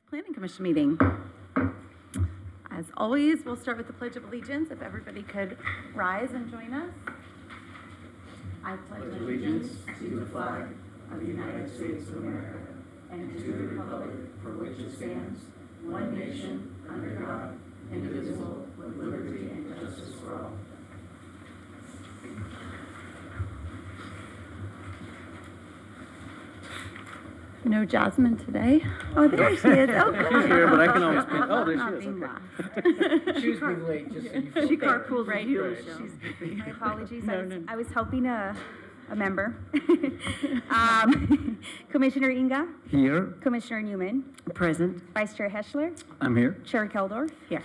Planning Commission meeting. As always, we'll start with the Pledge of Allegiance. If everybody could rise and join us. I pledge allegiance to the flag of the United States of America and to the republic for which it stands, one nation, under God, indivisible, with liberty and justice for all. No Jasmine today. Oh, there she is. Oh, good. She's here, but I can always be. Oh, there Not she is. being Okay. last. She was being late, just so you feel She better. carpooled right here. My apologies. No. I was helping a member. Commissioner Inga, Here. Commissioner Newman, Present. Vice Chair Heschler, I'm here. Chair Keldorf. Here.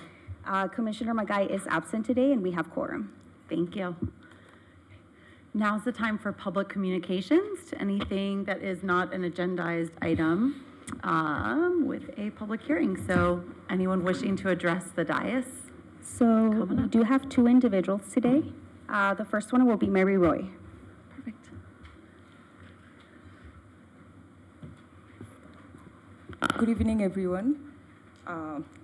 Commissioner Magai is absent today, and we have quorum. Thank you. Now's the time for public communications to anything that is not an agendized item with a public hearing. So anyone wishing to address the dais? So Coming we up. do have two individuals today. The first one will be Mary Roy. Perfect. Good evening, everyone.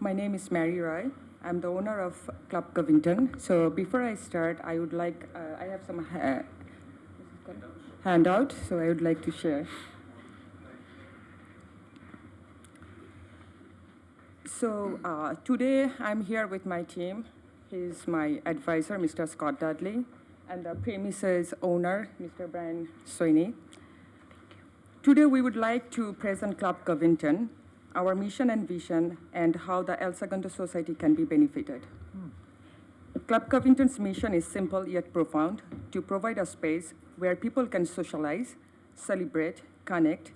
My name is Mary Roy. I'm the owner of Club Covington. So before I start, I would like, I have some handout, so I would like to share. So today I'm here with my team. He's my advisor, Mr. Scott Dudley, and the premises owner, Mr. Brian Sweeney. Today we would like to present Club Covington, our mission and vision, and how the El Segundo Society can be benefited. Club Covington's mission is simple yet profound, to provide a space where people can socialize, celebrate, connect,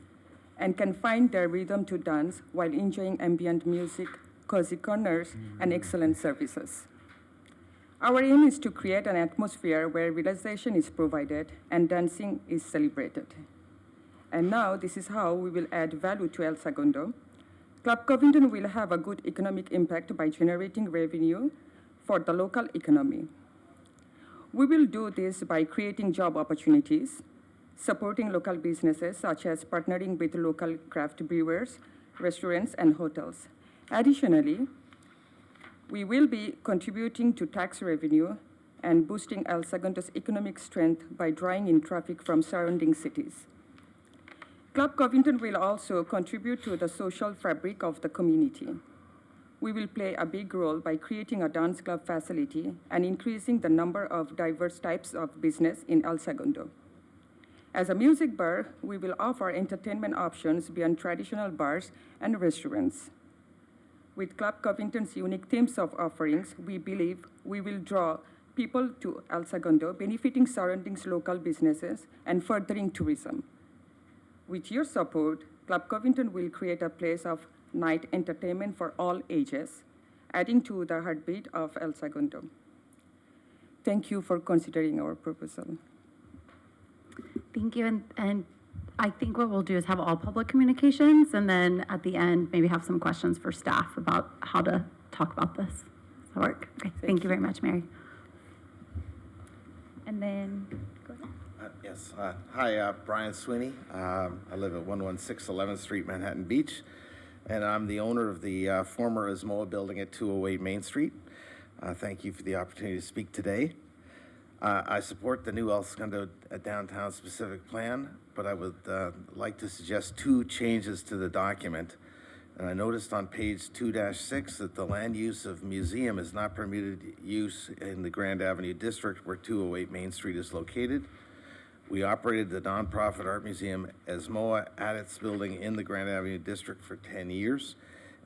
and can find their rhythm to dance while enjoying ambient music, cozy corners, and excellent services. Our aim is to create an atmosphere where relaxation is provided and dancing is celebrated. And now, this is how we will add value to El Segundo. Club Covington will have a good economic impact by generating revenue for the local economy. We will do this by creating job opportunities, supporting local businesses such as partnering with local craft brewers, restaurants, and hotels. Additionally, we will be contributing to tax revenue and boosting El Segundo's economic strength by drawing in traffic from surrounding cities. Club Covington will also contribute to the social fabric of the community. We will play a big role by creating a dance club facility and increasing the number of diverse types of business in El Segundo. As a music bar, we will offer entertainment options beyond traditional bars and restaurants. With Club Covington's unique themes of offerings, we believe we will draw people to El Segundo, benefiting surroundings local businesses and furthering tourism. With your support, Club Covington will create a place of night entertainment for all ages, adding to the heartbeat of El Segundo. Thank you for considering our proposal. Thank you. And I think what we'll do is have all public communications, and then at the end, maybe have some questions for staff about how to talk about this. Does that work? Okay. Thank you very much, Mary. And then, go ahead. Yes. Hi, Brian Sweeney. I live at 116 11th Street, Manhattan Beach, and I'm the owner of the former Ismoa building at 208 Main Street. Thank you for the opportunity to speak today. I support the new El Segundo downtown specific plan, but I would like to suggest two changes to the document. And I noticed on page 2-6 that the land use of museum is not permitted use in the Grand Avenue district where 208 Main Street is located. We operated the nonprofit art museum Ismoa at its building in the Grand Avenue district for 10 years,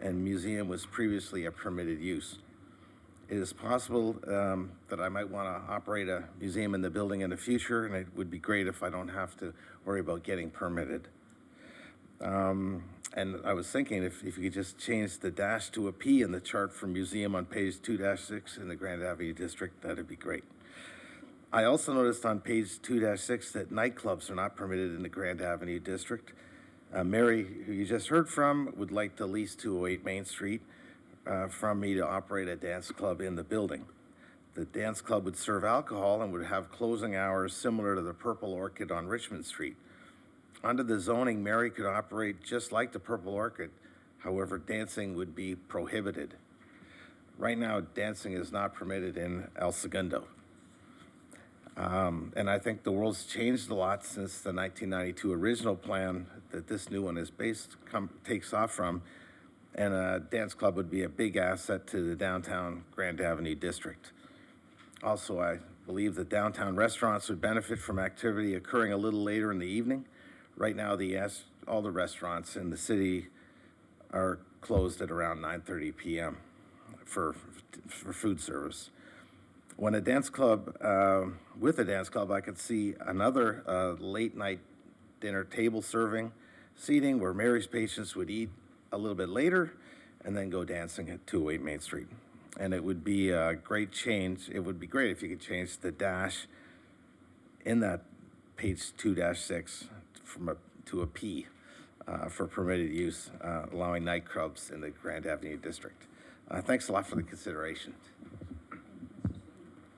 and museum was previously a permitted use. It is possible that I might want to operate a museum in the building in the future, and it would be great if I don't have to worry about getting permitted. And I was thinking if you could just change the dash to a P in the chart for museum on page 2-6 in the Grand Avenue district, that'd be great. I also noticed on page 2-6 that nightclubs are not permitted in the Grand Avenue district. Mary, who you just heard from, would like to lease 208 Main Street from me to operate a dance club in the building. The dance club would serve alcohol and would have closing hours similar to the Purple Orchid on Richmond Street. Under the zoning, Mary could operate just like the Purple Orchid. However, dancing would be prohibited. Right now, dancing is not permitted in El Segundo. And I think the world's changed a lot since the 1992 original plan that this new one is takes off from. And a dance club would be a big asset to the downtown Grand Avenue district. Also, I believe that downtown restaurants would benefit from activity occurring a little later in the evening. Right now, all the restaurants in the city are closed at around 9:30 p.m. for food service. When a dance club, with a dance club, I could see another late night dinner table serving seating where Mary's patients would eat a little bit later and then go dancing at 208 Main Street. And it would be a great change. It would be great if you could change the dash in that page 2-6 to a P for permitted use, allowing nightclubs in the Grand Avenue district. Thanks a lot for the consideration.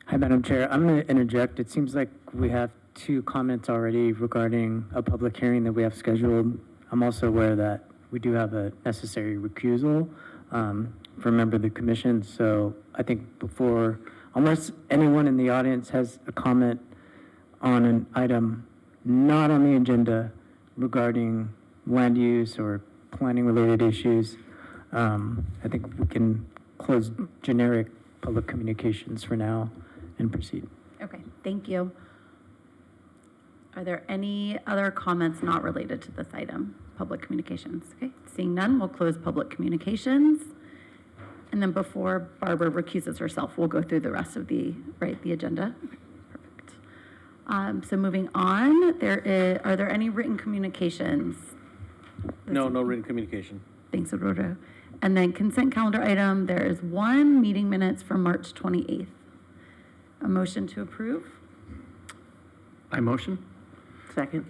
Hi, Madam Chair. I'm going to interject. It seems like we have 2 comments already regarding a public hearing that we have scheduled. I'm also aware that we do have a necessary recusal for a member of the commission. So I think before, unless anyone in the audience has a comment on an item not on the agenda regarding land use or planning related issues, I think we can close generic public communications for now and proceed. Okay, thank you. Are there any other comments not related to this item? Public communications. Okay, seeing none, we'll close public communications. And then before Barbara recuses herself, we'll go through the rest of the agenda. Perfect. So moving on, are there any written communications? No written communication. Thanks, Aurora. And then consent calendar item, there is 1 meeting minutes from March 28th. A motion to approve? I motion. Second.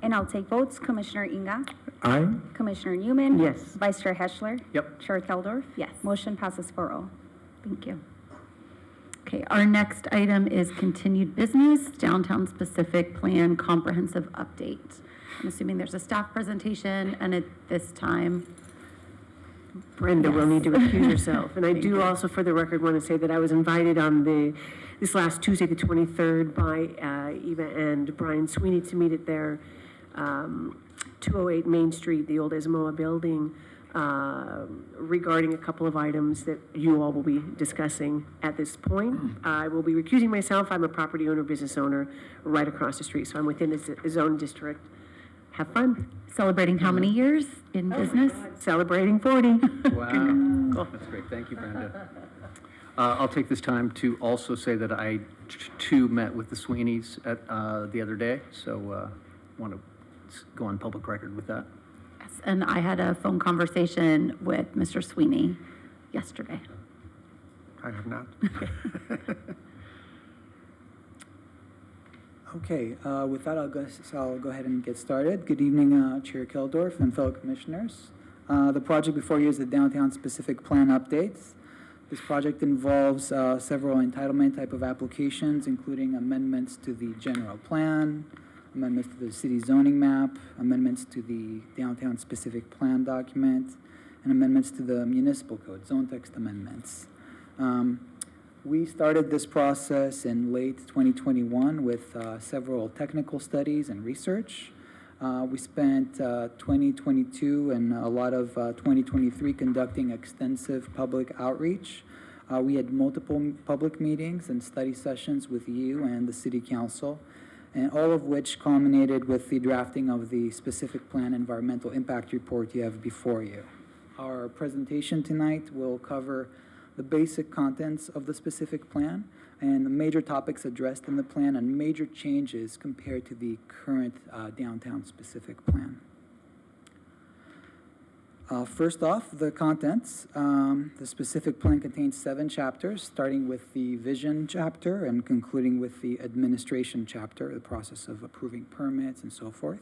And I'll take votes. Commissioner Inga? Aye. Commissioner Newman? Yes. Vice Chair Heschler? Yep. Chair Keldorf? Yes. Motion passes 4-0. Thank you. Okay, our next item is continued business, downtown specific plan comprehensive update. I'm assuming there's a staff presentation, and at this time, Brenda will need to recuse herself. And I Thank do you. also, for the record, want to say that I was invited on this last Tuesday, the 23rd, by Eva and Brian Sweeney to meet at their 208 Main Street, the old Ismoa building, regarding a couple of items that you all will be discussing at this point. I will be recusing myself. I'm a property owner, business owner right across the street, so I'm within the zone district. Have fun. celebrating how many years in business? Celebrating 40. Wow. That's great. Thank you, Brenda. I'll take this time to also say that I, too, met with the Sweeneys the other day, so want to go on public record with that. Yes, and I had a phone conversation with Mr. Sweeney yesterday. I have not. Okay, with that, I'll go ahead and get started. Good evening, Chair Keldorf and fellow commissioners. The project before you is the Downtown Specific Plan Updates. This project involves several entitlement type of applications, including amendments to the general plan, amendments to the city zoning map, amendments to the Downtown Specific Plan document, and amendments to the municipal code, zone text amendments. We started this process in late 2021 with several technical studies and research. We spent 2022 and a lot of 2023 conducting extensive public outreach. We had multiple public meetings and study sessions with you and the City Council, and all of which culminated with the drafting of the specific plan environmental impact report you have before you. Our presentation tonight will cover the basic contents of the specific plan and the major topics addressed in the plan and major changes compared to the current downtown specific plan. First off, the contents. The specific plan contains 7 chapters, starting with the vision chapter and concluding with the administration chapter, the process of approving permits and so forth.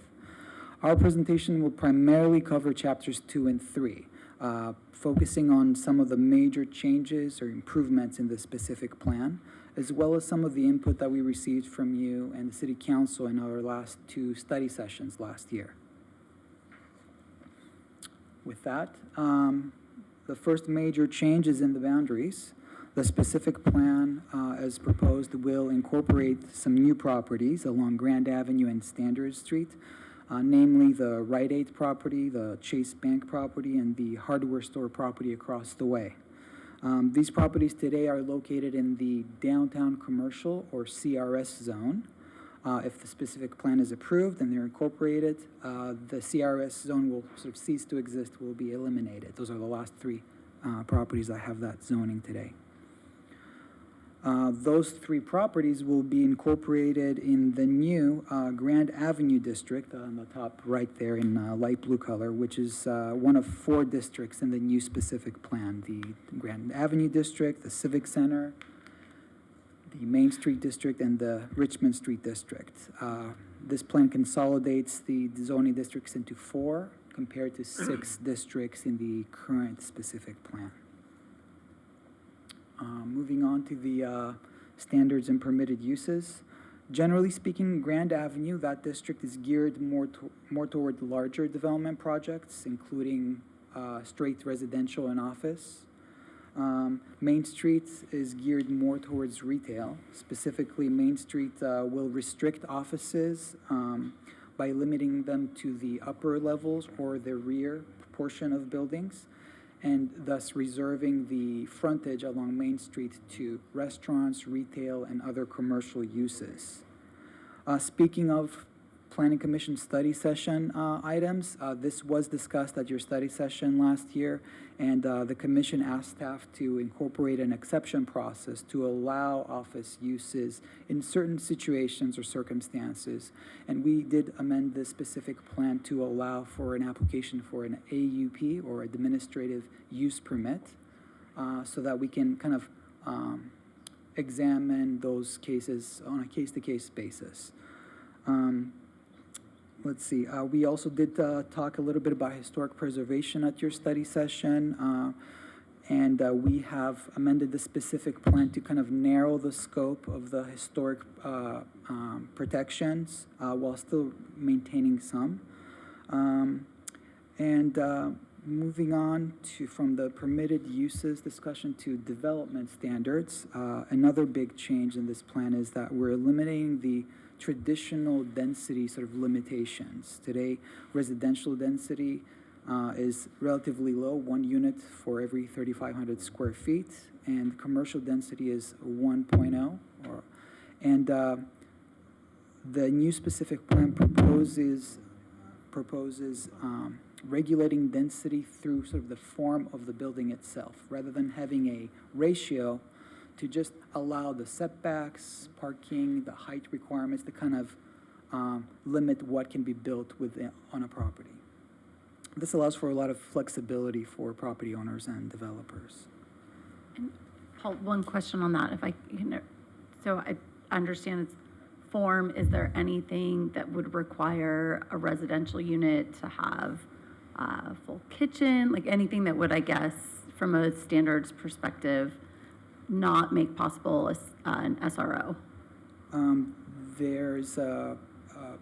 Our presentation will primarily cover chapters 2 and 3. Focusing on some of the major changes or improvements in the specific plan, as well as some of the input that we received from you and the City Council in our last 2 study sessions last year. with that. The first major change is in the boundaries. The specific plan, as proposed, will incorporate some new properties along Grand Avenue and Standard Street, namely the Rite Aid property, the Chase Bank property, and the hardware store property across the way. These properties today are located in the downtown commercial or CRS zone. If the specific plan is approved and they're incorporated, the CRS zone will sort of cease to exist, will be eliminated. Those are the last three properties that have that zoning today. Those three properties will be incorporated in the new Grand Avenue district on the top right there in light blue color, which is one of 4 districts in the new specific plan: the Grand Avenue district, the Civic Center, the Main Street district, and the Richmond Street district. This plan consolidates the zoning districts into 4 compared to 6 districts in the current specific plan. Moving on to the standards and permitted uses. Generally speaking, Grand Avenue, that district is geared more toward larger development projects, including straight residential and office. Main Street is geared more towards retail. Specifically, Main Street will restrict offices by limiting them to the upper levels or the rear portion of buildings, and thus reserving the frontage along Main Street to restaurants, retail, and other commercial uses. Speaking of Planning Commission study session items, this was discussed at your study session last year, and the Commission asked staff to incorporate an exception process to allow office uses in certain situations or circumstances. And we did amend this specific plan to allow for an application for an AUP, or administrative use permit, so that we can kind of examine those cases on a case-to-case basis. Let's see, we also did talk a little bit about historic preservation at your study session, and we have amended the specific plan to kind of narrow the scope of the historic protections while still maintaining some. Moving on to from the permitted uses discussion to development standards, another big change in this plan is that we're eliminating the traditional density sort of limitations. Today, residential density is relatively low, 1 unit for every 3,500 square feet, and commercial density is 1.0. The new specific plan proposes regulating density through sort of the form of the building itself, rather than having a ratio to just allow the setbacks, parking, the height requirements to kind of limit what can be built on a property. This allows for a lot of flexibility for property owners and developers. And Paul, one question on that, if I can, so I understand its form, is there anything that would require a residential unit to have a full kitchen, like anything that would, I guess, from a standards perspective, not make possible an SRO? There's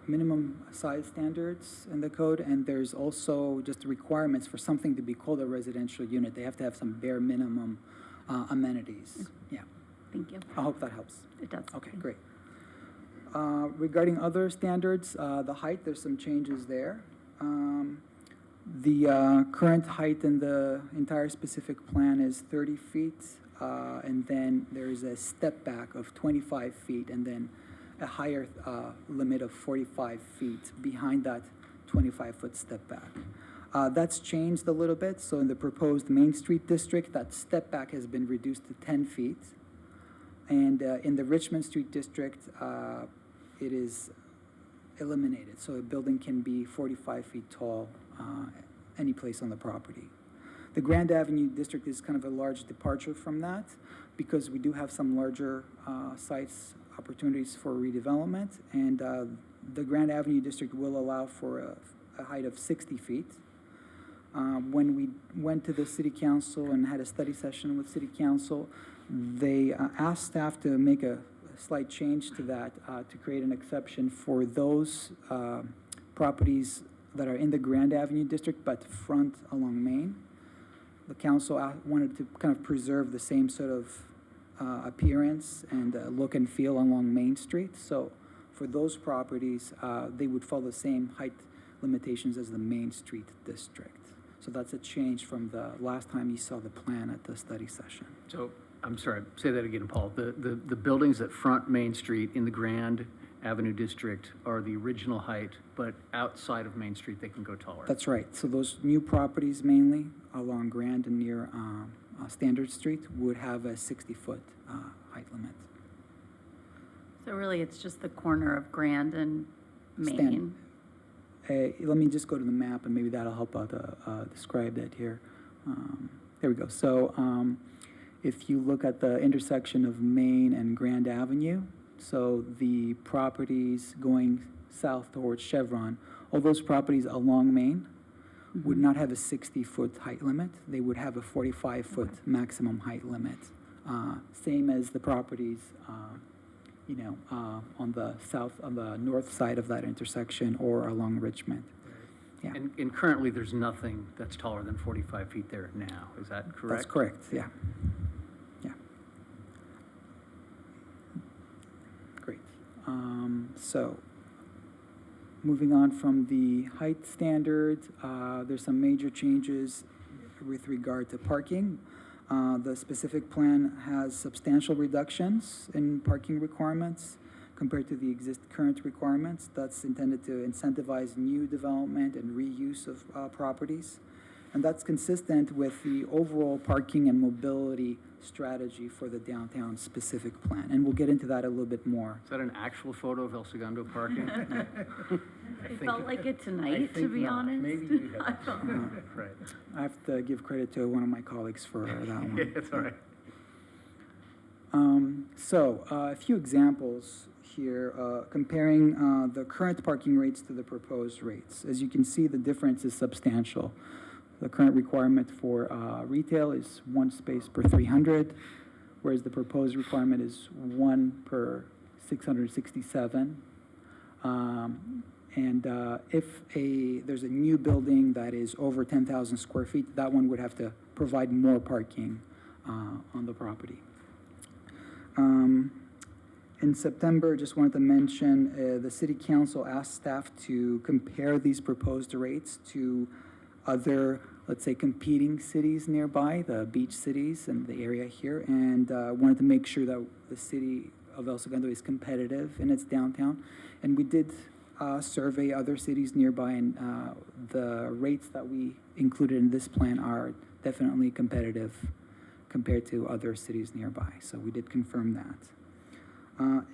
minimum size standards in the code, and there's also just requirements for something to be called a residential unit. They have to have some bare minimum amenities. Yeah. Thank you. I hope that helps. It does. Okay, great. Regarding other standards, the height, there's some changes there. The current height in the entire specific plan is 30 feet. And then there's a step back of 25 feet, and then a higher limit of 45 feet behind that 25-foot step back. That's changed a little bit. So in the proposed Main Street district, that step back has been reduced to 10 feet. And in the Richmond Street district, it is eliminated. So a building can be 45 feet tall any place on the property. The Grand Avenue district is kind of a large departure from that, because we do have some larger sites opportunities for redevelopment, and the Grand Avenue district will allow for a height of 60 feet. When we went to the City Council and had a study session with City Council, they asked staff to make a slight change to that to create an exception for those properties that are in the Grand Avenue district but front along Main. The council wanted to kind of preserve the same sort of appearance and look and feel along Main Street. So for those properties, they would follow the same height limitations as the Main Street district. So that's a change from the last time you saw the plan at the study session. So, I'm sorry, say that again, Paul. The buildings that front Main Street in the Grand Avenue District are the original height, but outside of Main Street, they can go taller. That's right. So those new properties mainly along Grand and near Standard Street would have a 60-foot height limit. So really, it's just the corner of Grand and Main. Stan. Let me just go to the map, and maybe that'll help out describe that here. There we go. So if you look at the intersection of Main and Grand Avenue, so the properties going south towards Chevron, all those properties along Main would not have a 60-foot height limit. They would have a 45-foot maximum height limit. Same as the properties on the north side of that intersection or along Richmond. Yeah. And currently, there's nothing that's taller than 45 feet there now. Is that correct? That's correct, yeah. Yeah. Great. So, moving on from the height standard, there's some major changes with regard to parking. The specific plan has substantial reductions in parking requirements compared to the current requirements. That's intended to incentivize new development and reuse of properties. And that's consistent with the overall parking and mobility strategy for the downtown specific plan. And we'll get into that a little bit more. Is that an actual photo of El Segundo parking? It felt like it tonight, to be honest. Maybe you have. Right. I have to give credit to one of my colleagues for that one. Yeah, that's all right. A few examples here, comparing the current parking rates to the proposed rates. As you can see, the difference is substantial. The current requirement for retail is 1 space per 300, whereas the proposed requirement is 1 per 667. If there's a new building that is over 10,000 square feet, that one would have to provide more parking on the property. In September, just wanted to mention, the City Council asked staff to compare these proposed rates to other, let's say, competing cities nearby, the beach cities in the area here, and wanted to make sure that the city of El Segundo is competitive in its downtown. And we did survey other cities nearby, and the rates that we included in this plan are definitely competitive compared to other cities nearby. So we did confirm that.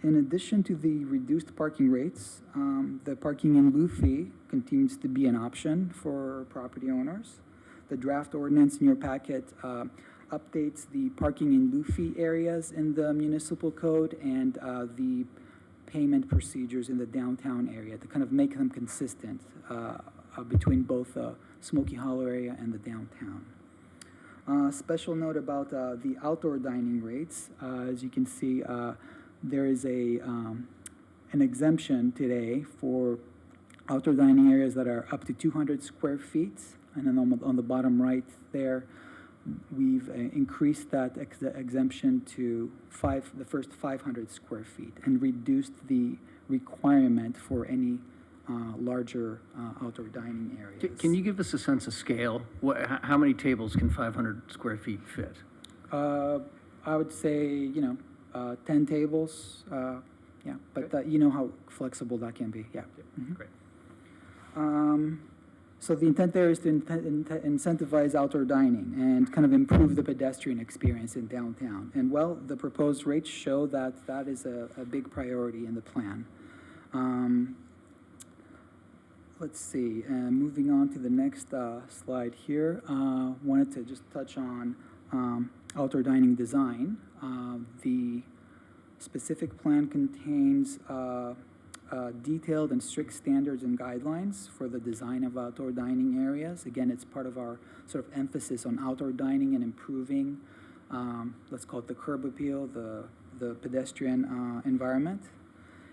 In addition to the reduced parking rates, the parking in lieu fee continues to be an option for property owners. The draft ordinance in your packet updates the parking in lieu fee areas in the municipal code and the payment procedures in the downtown area to kind of make them consistent between both the Smoky Hollow area and the downtown. Special note about the outdoor dining rates. As you can see, there is an exemption today for outdoor dining areas that are up to 200 square feet. And then on the bottom right there, we've increased that exemption to the first 500 square feet and reduced the requirement for any larger outdoor dining areas. Can you give us a sense of scale? How many tables can 500 square feet fit? I would say, 10 tables, yeah, but you know how flexible that can be, yeah. Mhm. Great. So the intent there is to incentivize outdoor dining and kind of improve the pedestrian experience in downtown. And well, the proposed rates show that that is a big priority in the plan. Let's see, moving on to the next slide here, wanted to just touch on outdoor dining design. The specific plan contains detailed and strict standards and guidelines for the design of outdoor dining areas. Again, it's part of our sort of emphasis on outdoor dining and improving, let's call it the curb appeal, the pedestrian environment.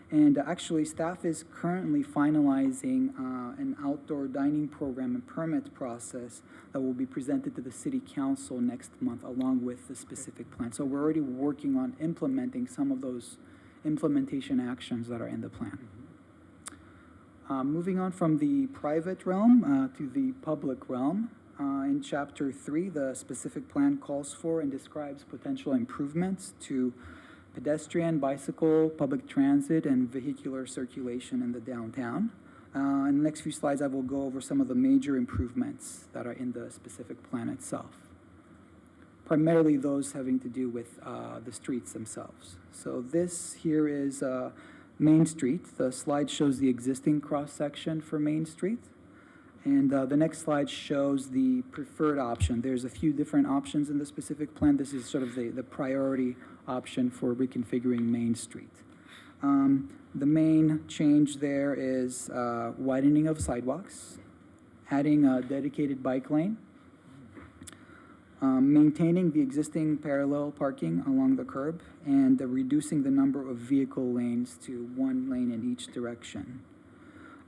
And actually, staff is currently finalizing an outdoor dining program and permit process that will be presented to the city council next month along with the specific plan. So we're already working on implementing some of those implementation actions that are in the plan. Moving on from the private realm to the public realm, in Chapter 3, the specific plan calls for and describes potential improvements to pedestrian, bicycle, public transit, and vehicular circulation in the downtown. In the next few slides, I will go over some of the major improvements that are in the specific plan itself. Primarily those having to do with the streets themselves. So this here is Main Street. The slide shows the existing cross-section for Main Street. And the next slide shows the preferred option. There's a few different options in the specific plan. This is sort of the priority option for reconfiguring Main Street. The main change there is widening of sidewalks, adding a dedicated bike lane, maintaining the existing parallel parking along the curb, and reducing the number of vehicle lanes to one lane in each direction.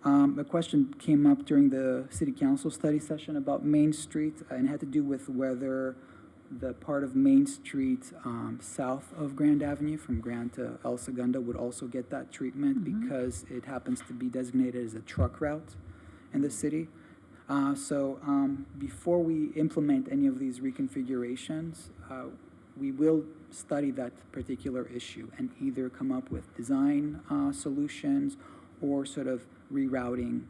A question came up during the city council study session about Main Street, and it had to do with whether the part of Main Street south of Grand Avenue from Grand to El Segundo would also get that treatment because it happens to be designated as a truck route in the city. So before we implement any of these reconfigurations, we will study that particular issue and either come up with design solutions or sort of rerouting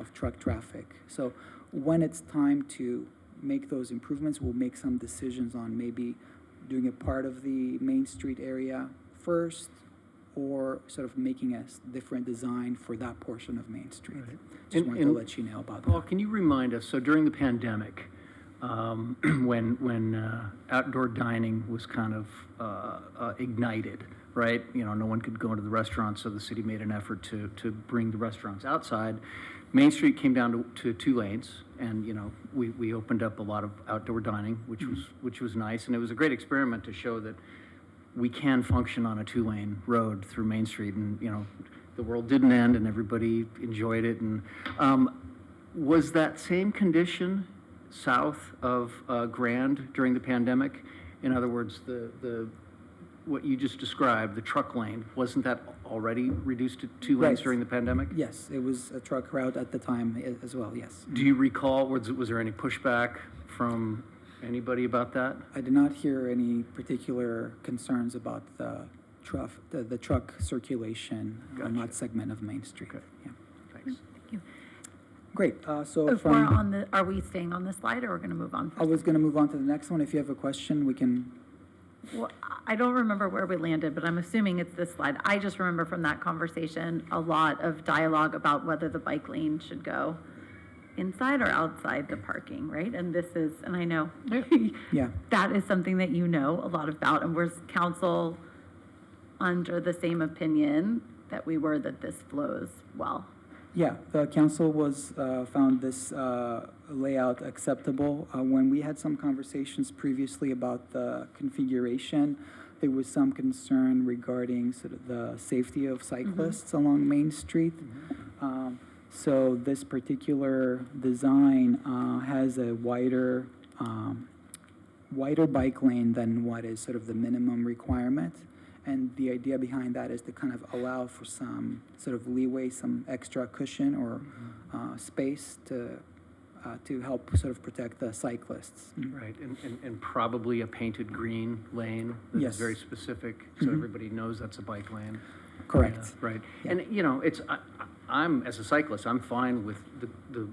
of truck traffic. So when it's time to make those improvements, we'll make some decisions on maybe doing a part of the Main Street area first or sort of making a different design for that portion of Main Street. Right. Just wanted to let you know about Paul, that. can you remind us, so during the pandemic, when outdoor dining was kind of ignited, right? You know, no one could go into the restaurants, so the city made an effort to bring the restaurants outside. Main Street came down to 2 lanes, and you know, we opened up a lot of outdoor dining, which was nice, and it was a great experiment to show that we can function on a 2-lane road through Main Street, and you know, the world didn't end, and everybody enjoyed it. And was that same condition south of Grand during the pandemic? In other words, the what you just described, the truck lane, wasn't that already reduced to 2 lanes Right. during the pandemic? Yes, it was a truck route at the time as well, yes. Do you recall, was there any pushback from anybody about that? I did not hear any particular concerns about the truck circulation on Gotcha. that segment of Main Street. Okay. Yeah. Thanks. Thank you. Great, so If we're from, on the, are we staying on this slide or we're gonna move on? I was gonna move on to the next one. If you have a question, we can, Well, I don't remember where we landed, but I'm assuming it's this slide. I just remember from that conversation, a lot of dialogue about whether the bike lane should go inside or outside the parking, right? And this is, and I know yeah. that is something that you know a lot about, and was council under the same opinion that we were that this flows well? Yeah, the council was, found this layout acceptable. When we had some conversations previously about the configuration, there was some concern regarding sort of the safety of cyclists along Main Street. So this particular design has a wider bike lane than what is sort of the minimum requirement. And the idea behind that is to kind of allow for some sort of leeway, some extra cushion or space to help sort of protect the cyclists. Right, and probably a painted green lane that's Yes. very specific, so everybody knows that's a bike lane. Correct. Yeah, right, Yeah. and you know, I'm, as a cyclist, I'm fine with the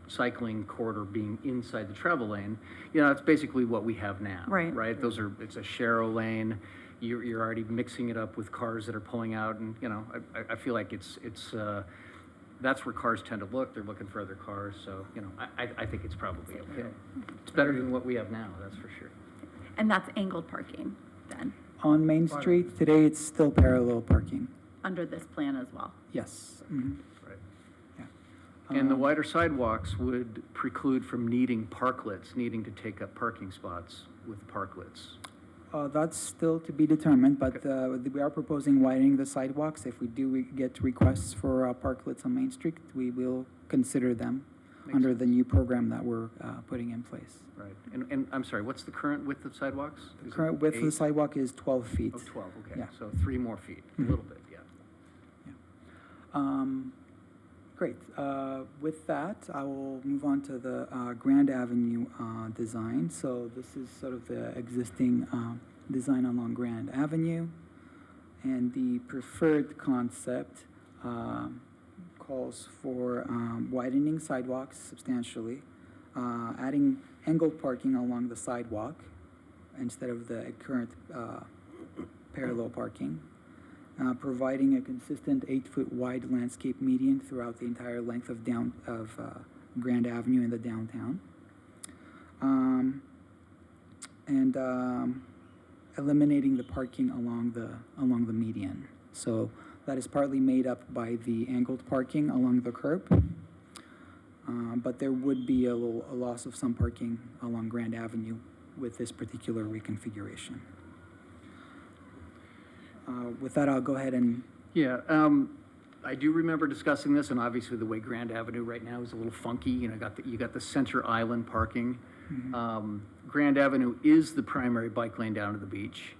cycling corridor being inside the travel lane. You know, that's basically what we have now. Right. Right, it's a Sharrow lane. You're already mixing it up with cars that are pulling out, and you know, I feel like it's that's where cars tend to look. They're looking for other cars, so you know, I think it's probably okay. It's better than what we have now, that's for sure. And that's angled parking then, On Main Street, today it's still parallel parking. under this plan as well? Yes. Mhm. Right. Yeah. And the wider sidewalks would preclude from needing parklets, needing to take up parking spots with parklets. That's still to be determined, but we are proposing widening the sidewalks. If we do get requests for parklets on Main Street, we will consider them Makes under sense. the new program that we're putting in place. Right. And I'm sorry, what's the current width of sidewalks? The Is it current width of the 8? sidewalk is 12 feet. Oh, 12, okay. Yeah. So 3 more feet, a Mhm. little bit, yeah. Great. With that, I will move on to the Grand Avenue design. So this is sort of the existing design along Grand Avenue. And the preferred concept calls for widening sidewalks substantially, adding angled parking along the sidewalk instead of the current parallel parking, providing a consistent 8-foot wide landscape median throughout the entire length of Grand Avenue in the downtown, and eliminating the parking along the median. So that is partly made up by the angled parking along the curb, but there would be a loss of some parking along Grand Avenue with this particular reconfiguration. With that, I'll go ahead and, Yeah, I do remember discussing this, and obviously the way Grand Avenue right now is a little funky. You know, you got the center island parking. Grand Avenue is the primary bike lane down to the beach.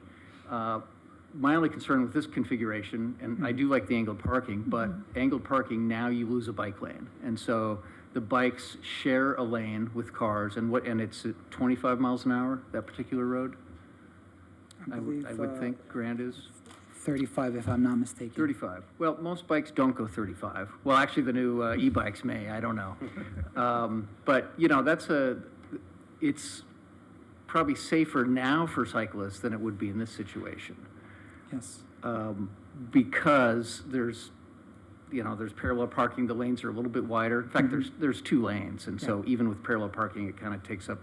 My only concern with this configuration, and I do like the angled parking, but angled parking, now you lose a bike lane. And so the bikes share a lane with cars, and it's at 25 miles an hour, that particular road? I believe, would think Grand is 35, if I'm not mistaken. 35. Well, most bikes don't go 35. Well, actually, the new e-bikes may, I don't know. But, you know, it's probably safer now for cyclists than it would be in this situation. Yes. Because there's parallel parking, the lanes are a little bit wider. In fact, there's 2 lanes, and so even with parallel parking, it kind of takes up,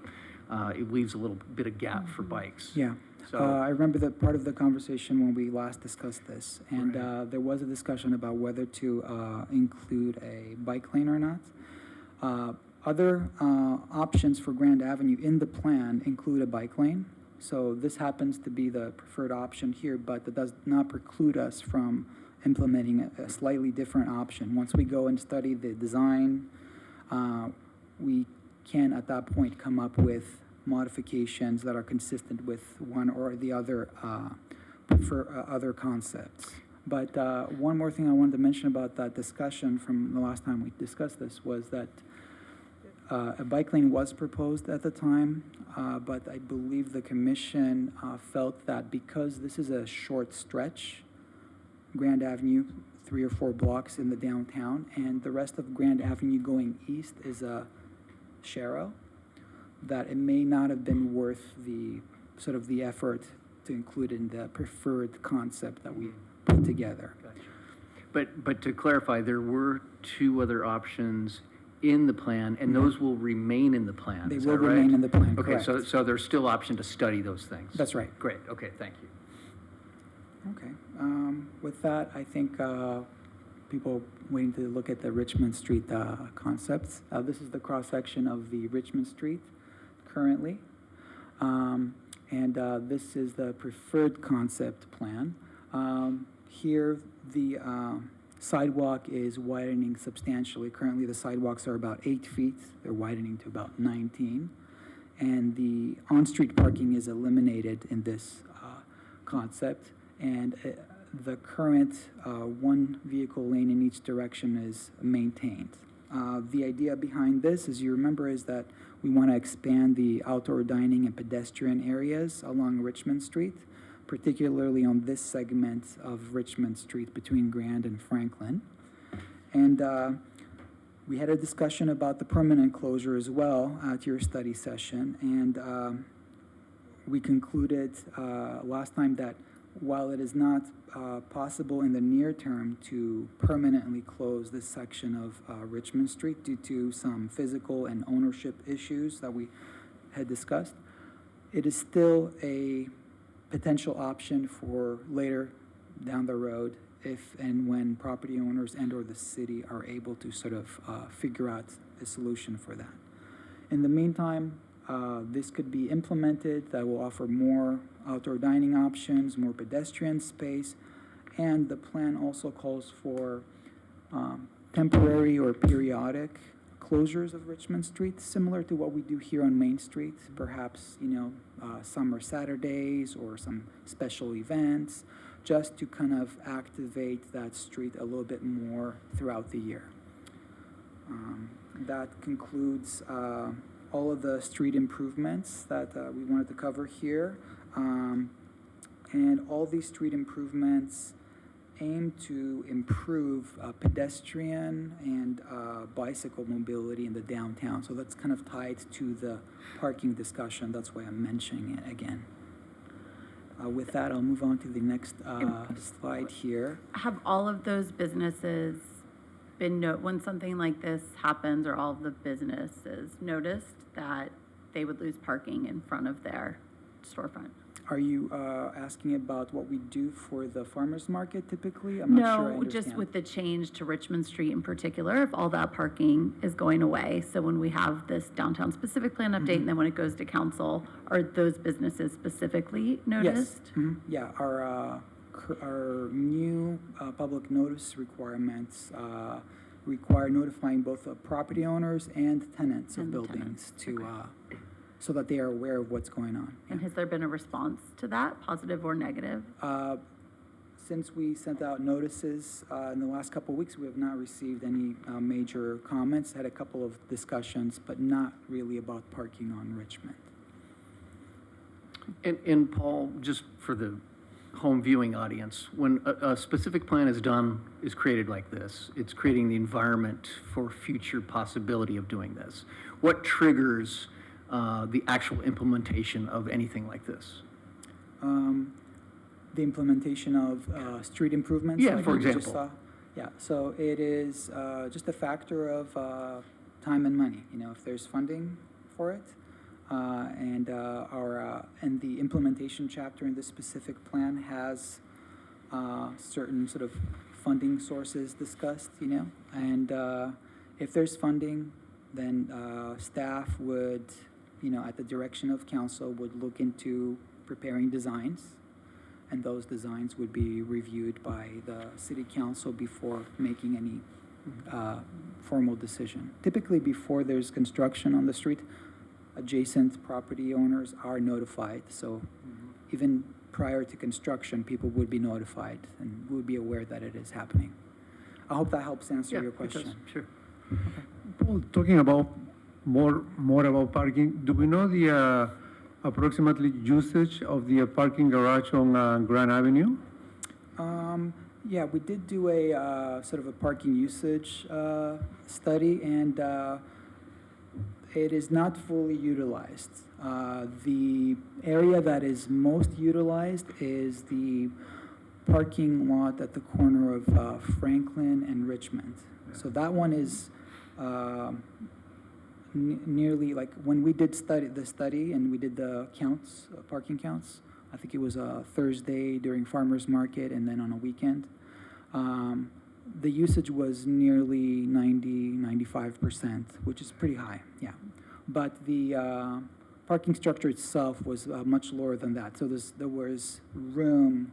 it leaves a little bit of gap for bikes. Yeah. So- I remember that part of the conversation when we last discussed this, and Right. there was a discussion about whether to include a bike lane or not. Other options for Grand Avenue in the plan include a bike lane. So this happens to be the preferred option here, but that does not preclude us from implementing a slightly different option. Once we go and study the design, we can at that point come up with modifications that are consistent with one or the other other concepts. But one more thing I wanted to mention about that discussion from the last time we discussed this was that a bike lane was proposed at the time, but I believe the commission felt that because this is a short stretch, Grand Avenue, 3 or 4 blocks in the downtown, and the rest of Grand Avenue going east is a Sharrow, that it may not have been worth the sort of the effort to include in the preferred concept that we put together. Gotcha. But to clarify, there were 2 other options in the plan, and those will remain in the plan, They is will that right? remain in the plan, Okay, correct. so there's still option to study those things? That's right. Great, okay, thank you. Okay. With that, I think people waiting to look at the Richmond Street concepts. This is the cross-section of the Richmond Street currently. And this is the preferred concept plan. Here, the sidewalk is widening substantially. Currently, the sidewalks are about 8 feet. They're widening to about 19. And the on-street parking is eliminated in this concept. And the current 1 vehicle lane in each direction is maintained. The idea behind this, as you remember, is that we want to expand the outdoor dining and pedestrian areas along Richmond Street, particularly on this segment of Richmond Street between Grand and Franklin. And we had a discussion about the permanent closure as well at your study session. And we concluded last time that while it is not possible in the near term to permanently close this section of Richmond Street due to some physical and ownership issues that we had discussed, it is still a potential option for later down the road if and when property owners and or the city are able to sort of figure out a solution for that. In the meantime, this could be implemented that will offer more outdoor dining options, more pedestrian space, and the plan also calls for temporary or periodic closures of Richmond Street, similar to what we do here on Main Street, perhaps, summer Saturdays or some special events, just to kind of activate that street a little bit more throughout the year. That concludes all of the street improvements that we wanted to cover here. And all these street improvements aim to improve pedestrian and bicycle mobility in the downtown. So that's kind of tied to the parking discussion. That's why I'm mentioning it again. With that, I'll move on to the next slide here. Have all of those businesses been, when something like this happens, or all of the businesses noticed that they would lose parking in front of their storefront? Are you asking about what we do for the farmers market typically? I'm not sure I No, understand. just with the change to Richmond Street in particular, if all that parking is going away. So when we have this downtown specific plan update, and then when it goes to council, are those businesses specifically noticed? Yes. Yeah, our new public notice requirements require notifying both the property owners and tenants of And buildings tenants, to, so that they are aware of what's going on. And has there been a response to that, positive or negative? Since we sent out notices in the last couple of weeks, we have not received any major comments. Had a couple of discussions, but not really about parking on Richmond. And Paul, just for the home viewing audience, when a specific plan is created like this, it's creating the environment for future possibility of doing this. What triggers the actual implementation of anything like this? The implementation of street improvements. Yeah, like for we just example. saw. Yeah, so it is just a factor of time and money. If there's funding for it, and the implementation chapter in this specific plan has certain sort of funding sources discussed. And if there's funding, then staff would, at the direction of council, would look into preparing designs, and those designs would be reviewed by the city council before making any formal decision. Typically, before there's construction on the street, adjacent property owners are notified. So even prior to construction, people would be notified and would be aware that it is happening. I hope that helps answer your it does. question. Sure. Paul, talking about more about parking, do we know the approximately usage of the parking garage on Grand Avenue? Yeah, we did do a sort of a parking usage study, and it is not fully utilized. The area that is most utilized is the parking lot at the corner of Franklin and Richmond. So that one is nearly, like, when we did the study and we did the counts, parking counts, I think it was a Thursday during farmers market and then on a weekend. The usage was nearly 95%, which is pretty high, yeah. But the parking structure itself was much lower than that. So there was room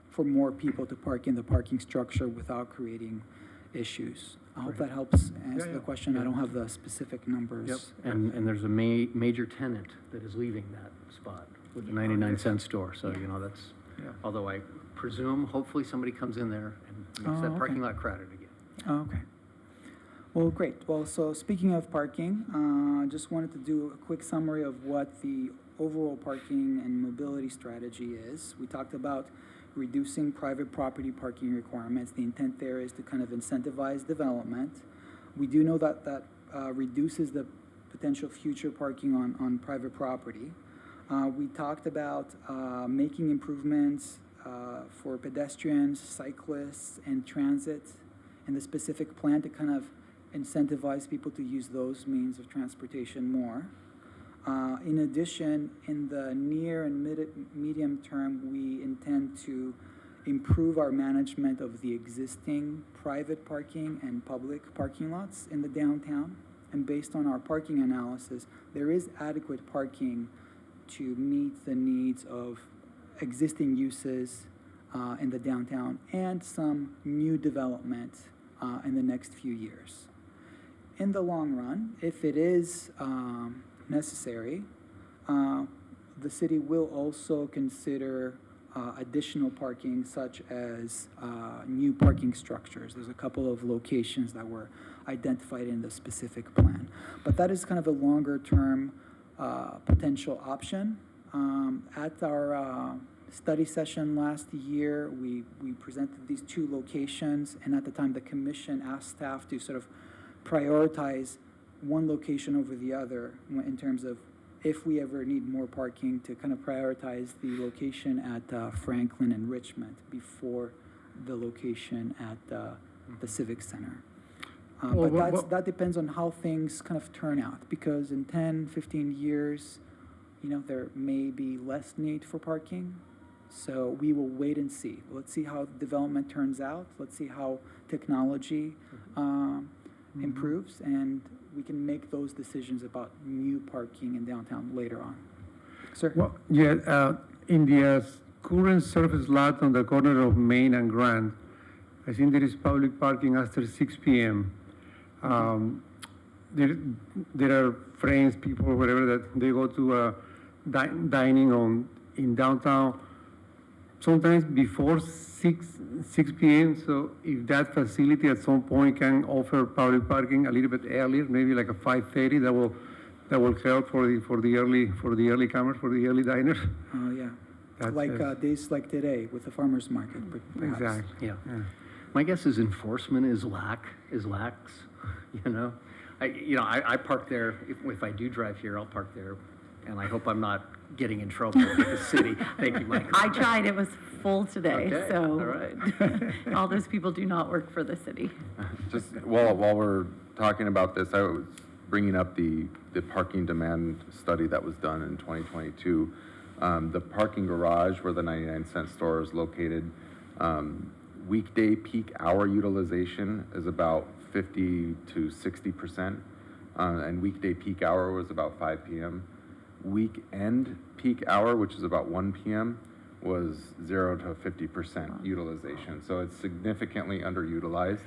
for more people to park in the parking structure without creating issues. I hope that helps answer the question. I don't have the specific numbers. Yep. And there's a major tenant that is leaving that spot with the 99-cent store. So, that's, although I presume, hopefully somebody comes in there and makes that okay. parking lot crowded again. Oh, okay. Well, great. Well, so speaking of parking, just wanted to do a quick summary of what the overall parking and mobility strategy is. We talked about reducing private property parking requirements. The intent there is to kind of incentivize development. We do know that reduces the potential future parking on private property. We talked about making improvements for pedestrians, cyclists, and transit in the specific plan to kind of incentivize people to use those means of transportation more. In addition, in the near and medium term, we intend to improve our management of the existing private parking and public parking lots in the downtown And based on our parking analysis, there is adequate parking to meet the needs of existing uses in the downtown and some new development in the next few years. In the long run, if it is necessary, the city will also consider additional parking, such as new parking structures. There's a couple of locations that were identified in the specific plan. But that is kind of a longer-term potential option. At our study session last year, we presented these two locations, and at the time, the commission asked staff to sort of prioritize one location over the other in terms of if we ever need more parking, to kind of prioritize the location at Franklin and Richmond before the location at the Civic Center. But that depends on how things kind of turn out, because in 10, 15 years, there may be less need for parking. So we will wait and see. Let's see how development turns out. Let's see how technology improves, and we can make those decisions about new parking in downtown later on. Sir? Well, yeah, in the current surface lot on the corner of Main and Grand, I think there is public parking after 6 p.m. There are friends, people, whatever, that they go to dining in downtown sometimes before 6 p.m. So if that facility at some point can offer public parking a little bit earlier, maybe like a 5:30, that will help for the early comers, for the early diners. Oh, yeah. That's Like days like today with the farmer's market, perhaps. Exactly. Yeah. My guess is enforcement is lax, I park there, if I do drive here, I'll park there, and I hope I'm not getting in trouble with the city. Thank you, Michael. I tried, it was full today, Okay, so. all right. All those people do not work for the city. Just while we're talking about this, I was bringing up the parking demand study that was done in 2022. The parking garage where the 99-cent store is located, weekday peak hour utilization is about 50 to 60%, and weekday peak hour was about 5 p.m. Weekend peak hour, which is about 1 p.m., was 0 to 50% utilization. So it's significantly underutilized.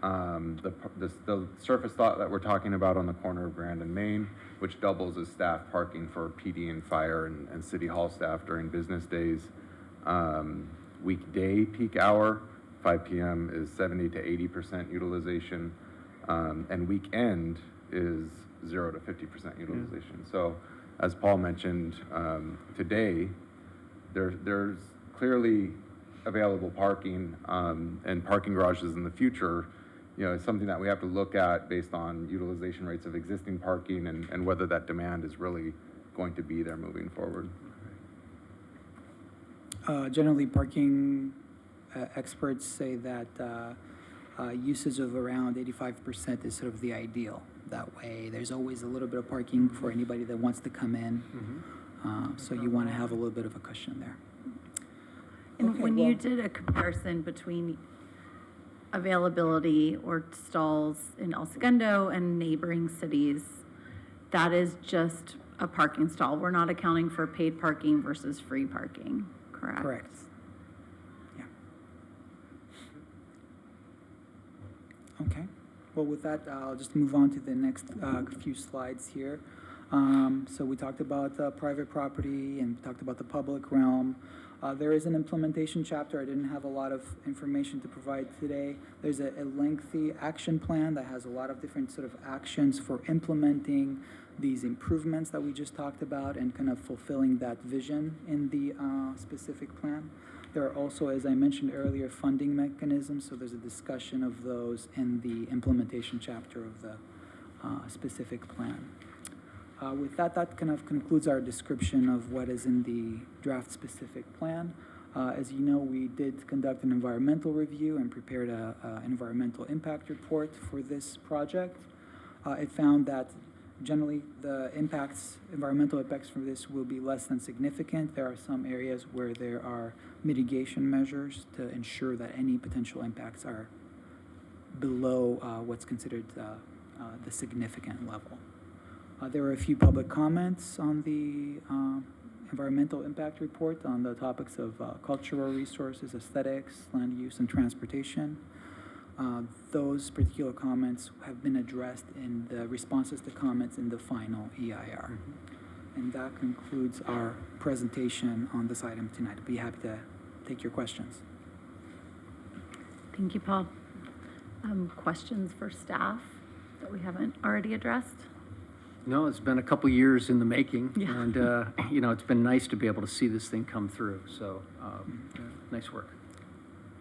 The surface lot that we're talking about on the corner of Grand and Main, which doubles as staff parking for PD and fire and city hall staff during business days. Weekday peak hour, 5 p.m. is 70 to 80% utilization, and weekend is 0 to 50% utilization. So, as Paul mentioned, today, there's clearly available parking, and parking garages in the future, is something that we have to look at based on utilization rates of existing parking and whether that demand is really going to be there moving forward. Generally, parking experts say that usage of around 85% is sort of the ideal. That way, there's always a little bit of parking for anybody that wants to come in. So you want to have a little bit of a cushion there. And Okay, when you well- did a comparison between availability or stalls in El Segundo and neighboring cities, that is just a parking stall. We're not accounting for paid parking versus free parking, correct? Correct. Yeah. Okay. Well, with that, I'll just move on to the next few slides here. So we talked about private property and talked about the public realm. There is an implementation chapter. I didn't have a lot of information to provide today. There's a lengthy action plan that has a lot of different sort of actions for implementing these improvements that we just talked about and kind of fulfilling that vision in the specific plan. There are also, as I mentioned earlier, funding mechanisms. So there's a discussion of those in the implementation chapter of the specific plan. With that, that kind of concludes our description of what is in the draft-specific plan. As you know, we did conduct an environmental review and prepared an environmental impact report for this project. It found that generally the environmental impacts from this will be less than significant. There are some areas where there are mitigation measures to ensure that any potential impacts are below what's considered the significant level. There were a few public comments on the environmental impact report on the topics of cultural resources, aesthetics, land use, and transportation. Those particular comments have been addressed in the responses to comments in the final EIR. And that concludes our presentation on this item tonight. I'd be happy to take your questions. Thank you, Paul. Questions for staff that we haven't already addressed? No, it's been a couple years in the making, Yeah. and, you know, it's been nice to be able to see this thing come through, so, nice work.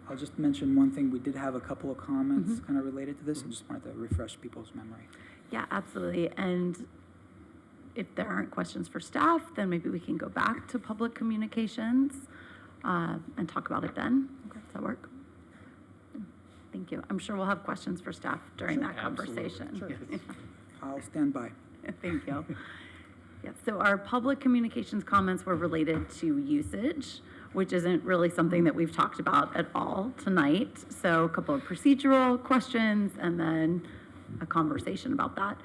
I'll just mention one thing. We did have a couple of comments kind of related to this. I just wanted to refresh people's memory. Yeah, absolutely. And if there aren't questions for staff, then maybe we can go back to public communications and talk about it then. Okay, does that work? Thank you. I'm sure we'll have questions for staff during that conversation. I'll stand by. Thank you. Yeah, so our public communications comments were related to usage, which isn't really something that we've talked about at all tonight. So a couple of procedural questions and then a conversation about that.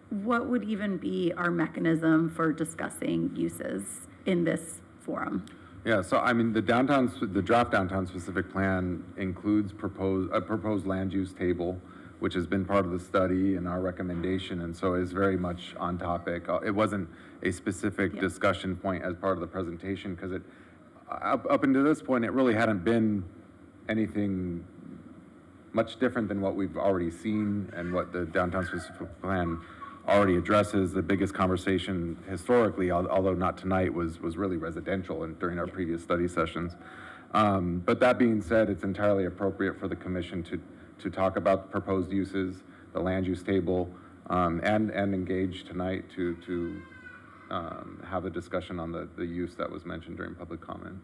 What would even be our mechanism for discussing uses in this forum? Yeah, so I mean, the draft downtown specific plan includes a proposed land use table, which has been part of the study and our recommendation, and so is very much on topic. It wasn't a specific discussion point as part of the presentation, because up until this point, it really hadn't been anything much different than what we've already seen and what the downtown specific plan already addresses. The biggest conversation historically, although not tonight, was really residential and during our previous study sessions. But that being said, it's entirely appropriate for the commission to talk about the proposed uses, the land use table, and engage tonight to have a discussion on the use that was mentioned during public comment.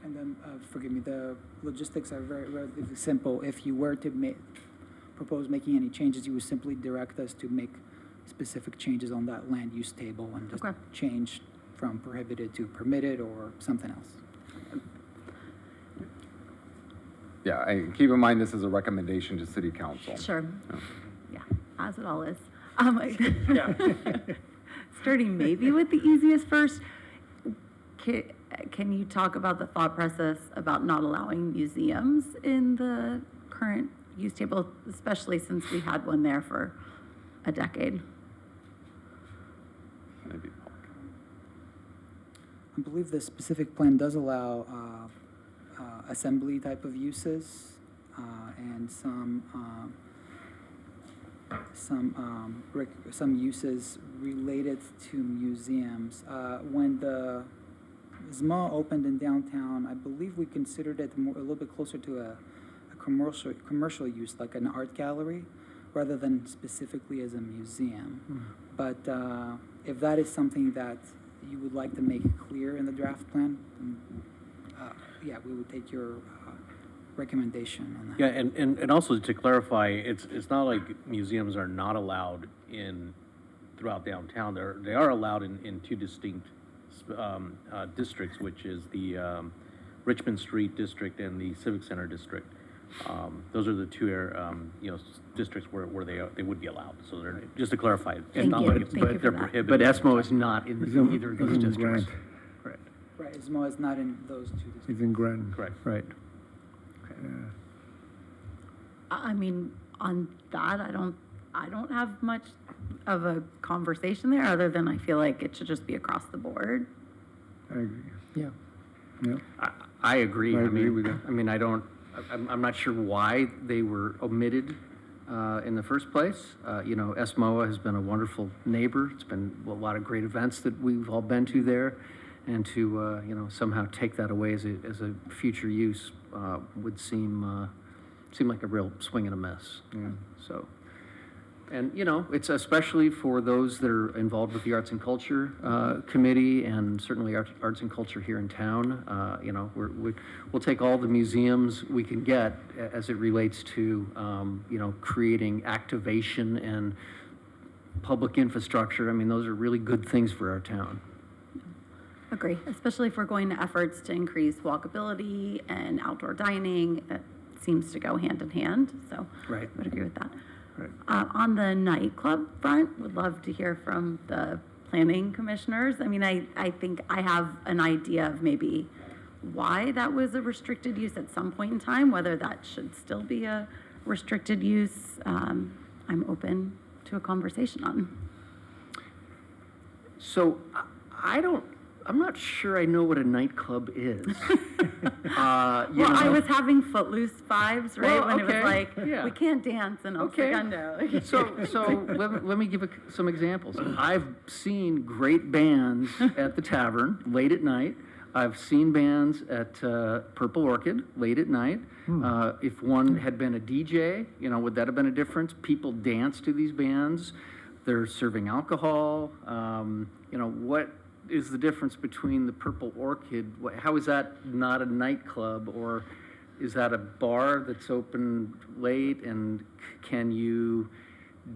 And then, forgive me, the logistics are very relatively simple. If you were to propose making any changes, you would simply direct us to make specific changes on that land use table and just change from prohibited to permitted or something else. Yeah, and keep in mind, this is a recommendation to city council. Sure. Yeah, as it all is. Starting maybe with the easiest first, can you talk about the thought process about not allowing museums in the current use table, especially since we had one there for a decade? Maybe. I believe the specific plan does allow assembly type of uses and some uses related to museums. When the ZMA opened in downtown, I believe we considered it a little bit closer to a commercial use, like an art gallery, rather than specifically as a museum. But if that is something that you would like to make clear in the draft plan, yeah, we would take your recommendation on that. Yeah, and also to clarify, it's not like museums are not allowed throughout downtown. They are allowed in two distinct districts, which is the Richmond Street District and the Civic Center District. Those are the two districts where they would be allowed. So they're, just to clarify, it's not like they're prohibited. But ESMO is not in either of those districts. Correct. Right, ESMO is not in those two districts. It's in Grand. Correct. Right. I mean, on that, I don't have much of a conversation there, other than I feel like it should just be across the board. I agree. Yeah. Yeah. I agree. I agree with that. I mean, I'm not sure why they were omitted in the first place. ESMOA has been a wonderful neighbor. It's been a lot of great events that we've all been to there. And to, somehow take that away as a future use would seem like a real swing and a miss. Yeah. So, and, it's especially for those that are involved with the Arts and Culture Committee and certainly Arts and Culture here in town. We'll take all the museums we can get as it relates to, creating activation and public infrastructure. I mean, those are really good things for our town. Agree, especially if we're going to efforts to increase walkability and outdoor dining. It seems to go hand in hand, so. Right. I would agree with that. Right. On the nightclub front, would love to hear from the planning commissioners. I mean, I think I have an idea of maybe why that was a restricted use at some point in time, whether that should still be a restricted use. I'm open to a conversation on. So I'm not sure I know what a nightclub is. Well, I was having Footloose vibes, right? Well, when it okay, was like, yeah. we can't dance in El Okay. Segundo. So let me give some examples. I've seen great bands at the tavern late at night. I've seen bands at Purple Orchid late at night. If one had been a DJ, would that have been a difference? People dance to these bands. They're serving alcohol. What is the difference between the Purple Orchid? How is that not a nightclub, or is that a bar that's open late, and can you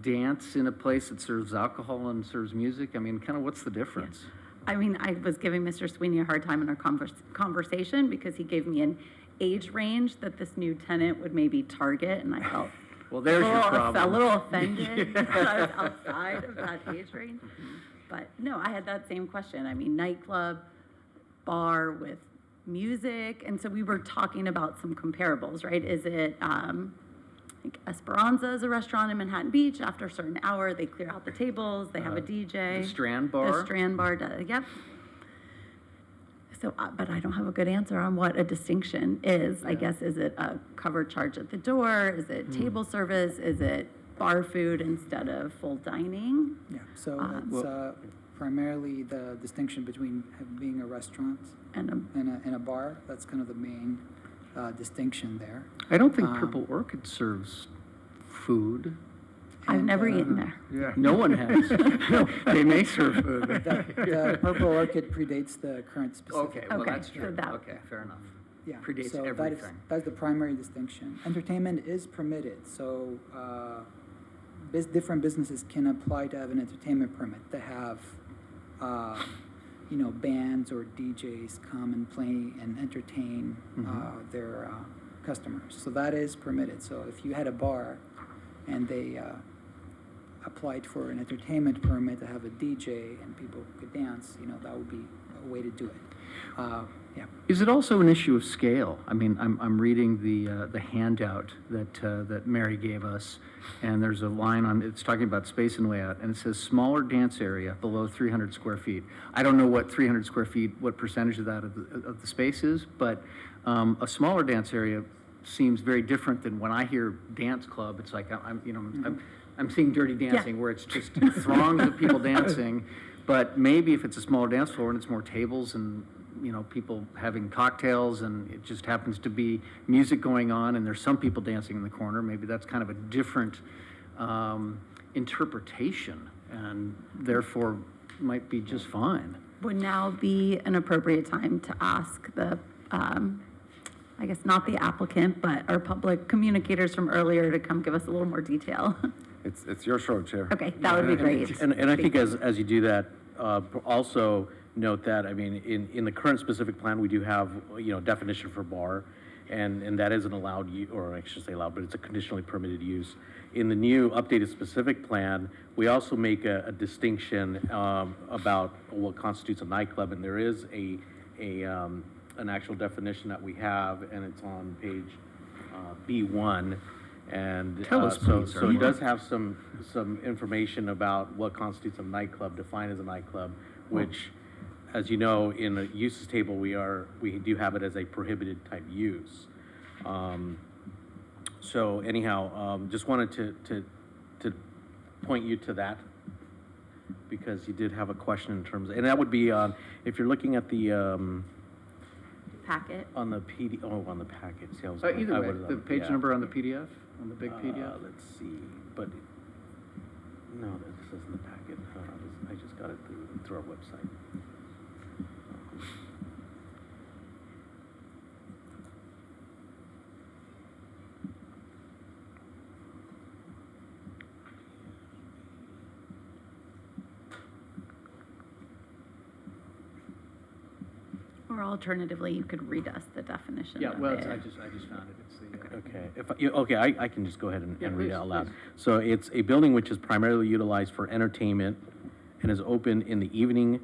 dance in a place that serves alcohol and serves music? I mean, kind of what's the difference? I mean, I was giving Mr. Sweeney a hard time in our conversation because he gave me an age range that this new tenant would maybe target, and I felt Well, there's your problem. a little offended that I was outside of that age range. But no, I had that same question. I mean, nightclub, bar with music, and so we were talking about some comparables, right? Is it like Esperanza is a restaurant in Manhattan Beach. After a certain hour, they clear out the tables. They have a DJ. The Strand Bar? The Strand Bar, yep. So, but I don't have a good answer on what a distinction is. I guess, is it a cover charge at the door? Is it table service? Is it bar food instead of full dining? Yeah, so it's primarily the distinction between being a restaurant And and a bar. That's kind of the main distinction there. I don't think Purple Orchid serves food. I've never eaten there. Yeah. No one has. No, they may serve food. The Purple Orchid predates the current specific. Okay, well, Okay, that's so true. that- Okay, fair enough. Yeah, Predates so everything. that's the primary distinction. Entertainment is permitted, so different businesses can apply to have an entertainment permit to have, bands or DJs come and play and entertain their customers. So that is permitted. So if you had a bar and they applied for an entertainment permit to have a DJ and people could dance, that would be a way to do it. Yeah. Is it also an issue of scale? I mean, I'm reading the handout that Mary gave us, and there's a line on it's talking about space and layout, and it says smaller dance area below 300 square feet. I don't know what 300 square feet, what percentage of that of the space is, but a smaller dance area seems very different than when I hear dance club. It's like I'm seeing Dirty Dancing, where it's just throngs of people dancing. But maybe if it's a smaller dance floor and it's more tables and people having cocktails, and it just happens to be music going on, and there's some people dancing in the corner, maybe that's kind of a different interpretation, and therefore might be just fine. Would now be an appropriate time to ask the, I guess not the applicant, but our public communicators from earlier to come give us a little more detail. It's your show, Chair. Okay, that would be great. And I think as you do that, also note that, I mean, in the current specific plan, we do have, definition for bar, and that is an allowed, or I should say allowed, but it's a conditionally permitted use. In the new updated specific plan, we also make a distinction about what constitutes a nightclub, and there is an actual definition that we have, and it's on page B1. And Tell us, please, so it does have some information about what constitutes a nightclub, defined as a nightclub, which, as you know, in the uses table, we do have it as a prohibited type use. So anyhow, just wanted to point you to that, because you did have a question in terms of, and that would be if you're looking at the Packet. on the on the packet. See, Either way, the page number on the PDF, on the big PDF. Let's see, but no, this isn't the packet. I just got it through our website. Or alternatively, you could read us the definition Yeah, of well, it. I just found it. It's the, Okay, okay, I can just go ahead and Yeah, read it please, out loud. please. So it's a building which is primarily utilized for entertainment and is open in the evening,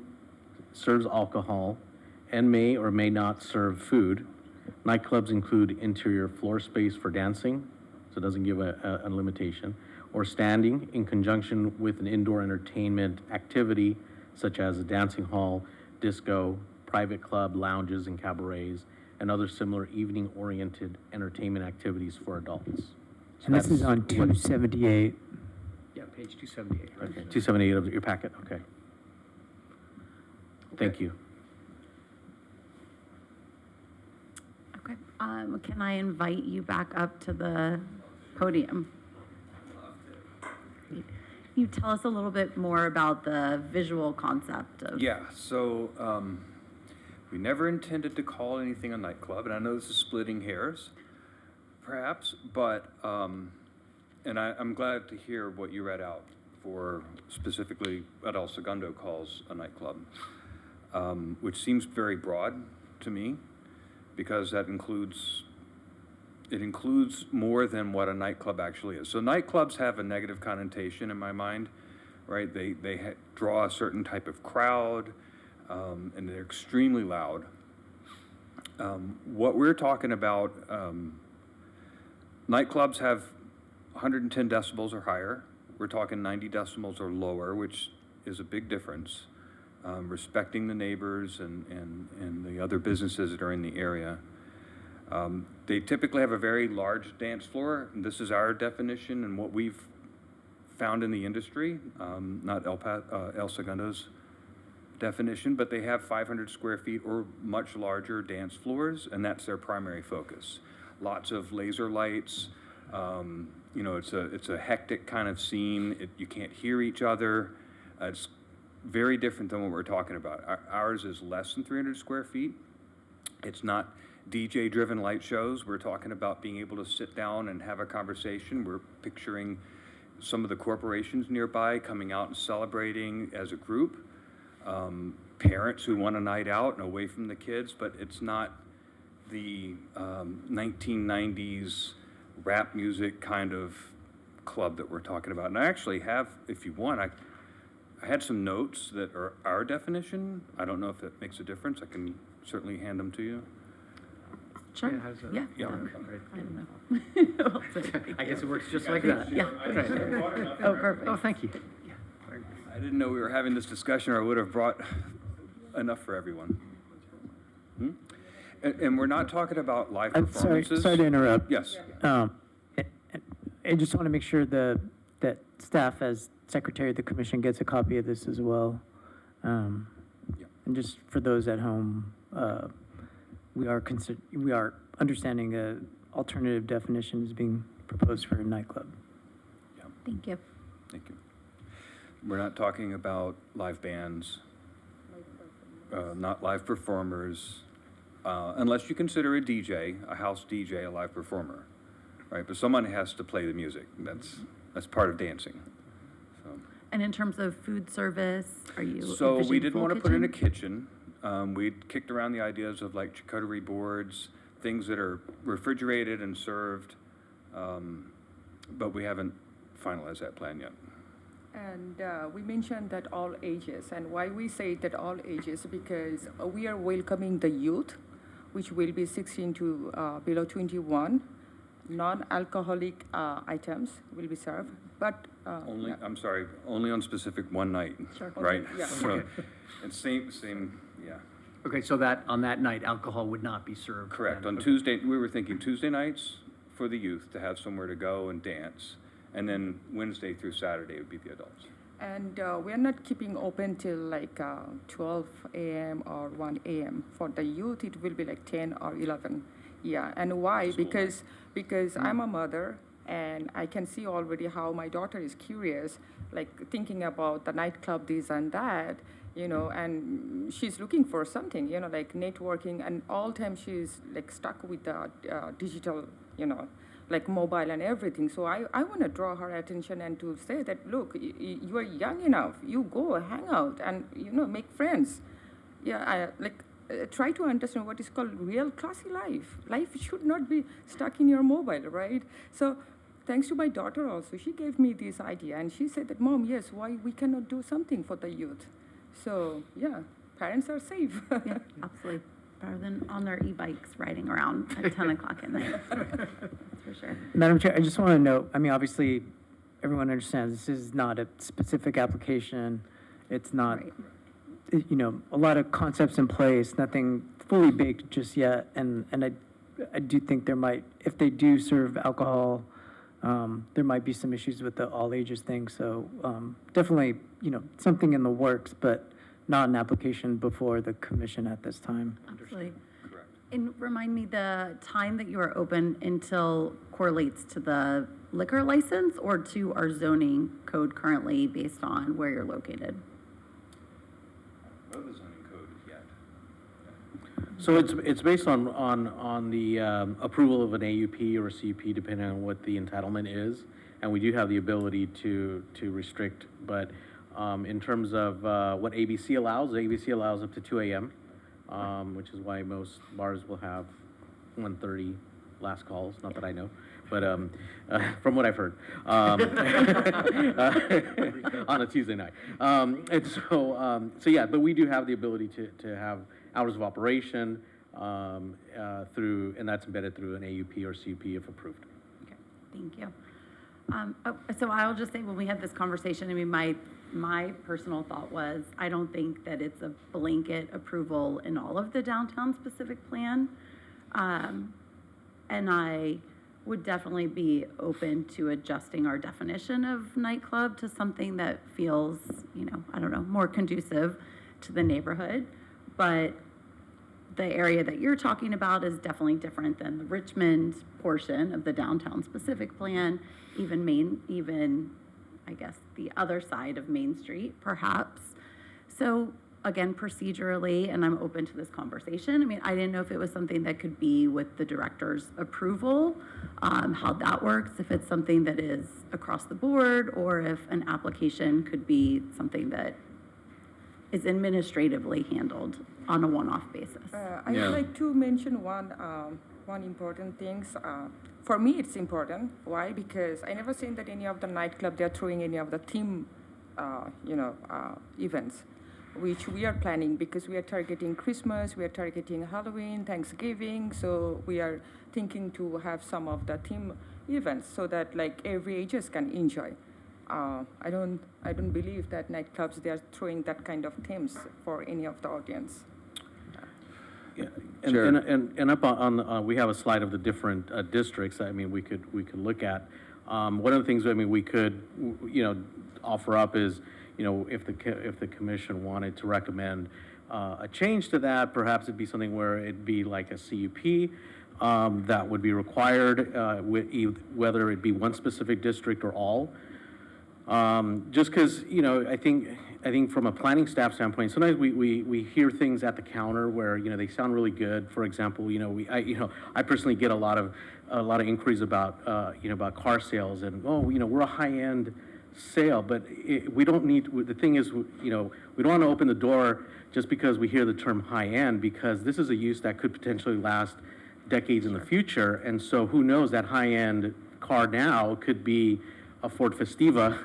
serves alcohol, and may or may not serve food. Nightclubs include interior floor space for dancing, so it doesn't give a limitation, or standing in conjunction with an indoor entertainment activity such as a dancing hall, disco, private club, lounges, and cabarets, and other similar evening-oriented entertainment activities for adults. So And this is that's on what- 278. yeah, page 278, right? Okay, 278 of your packet, okay. Thank you. Okay, can I invite you back up to the podium? You tell us a little bit more about the visual concept of. Yeah, so we never intended to call anything a nightclub, and I know this is splitting hairs, perhaps, but, and I'm glad to hear what you read out for specifically what El Segundo calls a nightclub, which seems very broad to me, because that includes more than what a nightclub actually is. So nightclubs have a negative connotation in my mind, right? They draw a certain type of crowd, and they're extremely loud. What we're talking about, nightclubs have 110 decibels or higher. We're talking 90 decibels or lower, which is a big difference. Respecting the neighbors and the other businesses that are in the area. They typically have a very large dance floor, and this is our definition and what we've found in the industry, not El Segundo's definition, but they have 500 square feet or much larger dance floors, and that's their primary focus. Lots of laser lights, you know, it's a hectic kind of scene. You can't hear each other. It's very different than what we're talking about. Ours is less than 300 square feet. It's not DJ-driven light shows. We're talking about being able to sit down and have a conversation. We're picturing some of the corporations nearby coming out and celebrating as a group. Parents who want a night out and away from the kids, but it's not the 1990s rap music kind of club that we're talking about. And I actually have, if you want, I had some notes that are our definition. I don't know if it makes a difference. I can certainly hand them to you. Sure, Yeah, how's that? yeah. Yeah. I don't know. I guess it works just like that. Yeah. Oh, perfect. Oh, thank you. I didn't know we were having this discussion, or I would have brought enough for everyone. And we're not talking about live I'm sorry, performances. sorry to interrupt. Yes. I just want to make sure that staff, as secretary of the commission, gets a copy of this as well. And just for those at home, we are understanding a alternative definition is being proposed for a nightclub. Thank you. Thank you. We're not talking about live bands, not live performers, unless you consider a DJ, a house DJ, a live performer, right? But someone has to play the music. That's part of dancing. So, And in terms of food service, are you so we envisioning didn't full want to put in a kitchen? kitchen. We kicked around the ideas of like charcuterie boards, things that are refrigerated and served, but we haven't finalized that plan yet. And we mentioned that all ages, and why we say that all ages, because we are welcoming the youth, which will be 16 to below 21. Non-alcoholic items will be served, but Only, yeah. I'm sorry, only on specific one night, Sure. right? Okay, yeah. So, and same, yeah, Okay, so that, on that night, alcohol would not be served? correct. then? On Okay. Tuesday, we were thinking Tuesday nights for the youth to have somewhere to go and dance, and then Wednesday through Saturday would be the adults. And we are not keeping open till like 12 a.m. or 1 a.m. For the youth, it will be like 10 or 11. Yeah, and why? Because I'm a mother, and I can see already how my daughter is curious, like thinking about the nightclub, this and that, you know, and she's looking for something, you know, like networking, and all time she's like stuck with the digital, you know, like mobile and everything. So I want to draw her attention and to say that, look, you are young enough, you go hang out and, you know, make friends. Yeah, try to understand what is called real classy life. Life should not be stuck in your mobile, right? So thanks to my daughter also, she gave me this idea, and she said that, Mom, yes, why we cannot do something for the youth? So yeah, parents are safe. Yeah, absolutely. Better than on their e-bikes riding around at 10 o'clock at night. That's for sure. Madam Chair, I just want to note, I mean, obviously, everyone understands this is not a specific application. It's not, Right. you know, a lot of concepts in place, nothing fully baked just yet. And I do think there might, if they do serve alcohol, there might be some issues with the all ages thing. So definitely, you know, something in the works, but not an application before the commission at this time. Absolutely. Correct. And remind me, the time that you are open until correlates to the liquor license or to our zoning code currently based on where you're located? Know the zoning code yet. So it's based on the approval of an AUP or a CUP, depending on what the entitlement is. And we do have the ability to restrict, but in terms of what ABC allows up to 2 a.m., which is why most bars will have 1:30 last calls, not that I know, but from what I've heard, on a Tuesday night. And so yeah, but we do have the ability to have hours of operation through, and that's embedded through an AUP or CUP if approved. Okay, thank you. So I'll just say, when we had this conversation, I mean, my personal thought was, I don't think that it's a blanket approval in all of the downtown specific plan. And I would definitely be open to adjusting our definition of nightclub to something that feels, you know, I don't know, more conducive to the neighborhood. But the area that you're talking about is definitely different than the Richmond portion of the downtown specific plan, even I guess the other side of Main Street, perhaps. So again, procedurally, and I'm open to this conversation. I mean, I didn't know if it was something that could be with the director's approval, how that works, if it's something that is across the board, or if an application could be something that is administratively handled on a one-off basis. I would like to mention one important thing. For me, it's important. Why? Because I never seen that any of the nightclub, they're throwing any of the theme, events, which we are planning, because we are targeting Christmas, we are targeting Halloween, Thanksgiving. So we are thinking to have some of the theme events so that like every ages can enjoy. I don't believe that nightclubs, they are throwing that kind of themes for any of the audience. Yeah, Sure. and up on we have a slide of the different districts. I mean, we could look at. One of the things, I mean, we could, you know, offer up is, you know, if the commission wanted to recommend a change to that, perhaps it'd be something where it'd be like a CUP that would be required, whether it be one specific district or all. Just because, you know, I think from a planning staff standpoint, sometimes we hear things at the counter where, you know, they sound really good. For example, you know, I personally get a lot of inquiries about, you know, about car sales, and, oh, you know, we're a high-end sale, but we don't need, the thing is, you know, we don't want to open the door just because we hear the term high-end, because this is a use that could potentially last decades in the future. And so who knows, that high-end car now could be a Ford Festiva,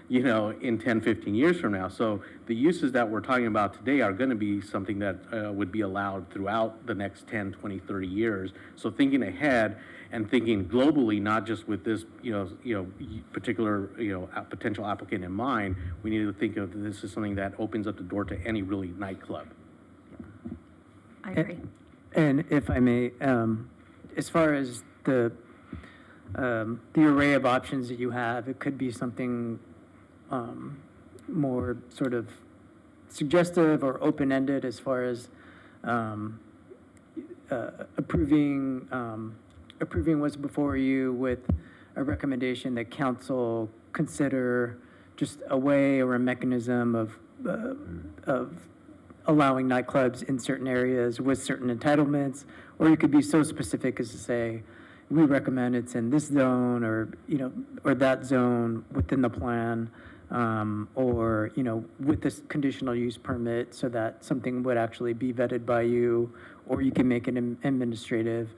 you know, in 10, 15 years from now. So the uses that we're talking about today are going to be something that would be allowed throughout the next 10, 20, 30 years. So thinking ahead and thinking globally, not just with this, particular, potential applicant in mind, we need to think of this as something that opens up the door to any really nightclub. I agree. And if I may, as far as the array of options that you have, it could be something more sort of suggestive or open-ended as far as approving what's before you with a recommendation that council consider just a way or a mechanism of allowing nightclubs in certain areas with certain entitlements, or you could be so specific as to say, we recommend it's in this zone or, or that zone within the plan. or, with this conditional use permit so that something would actually be vetted by you, or you can make it administrative.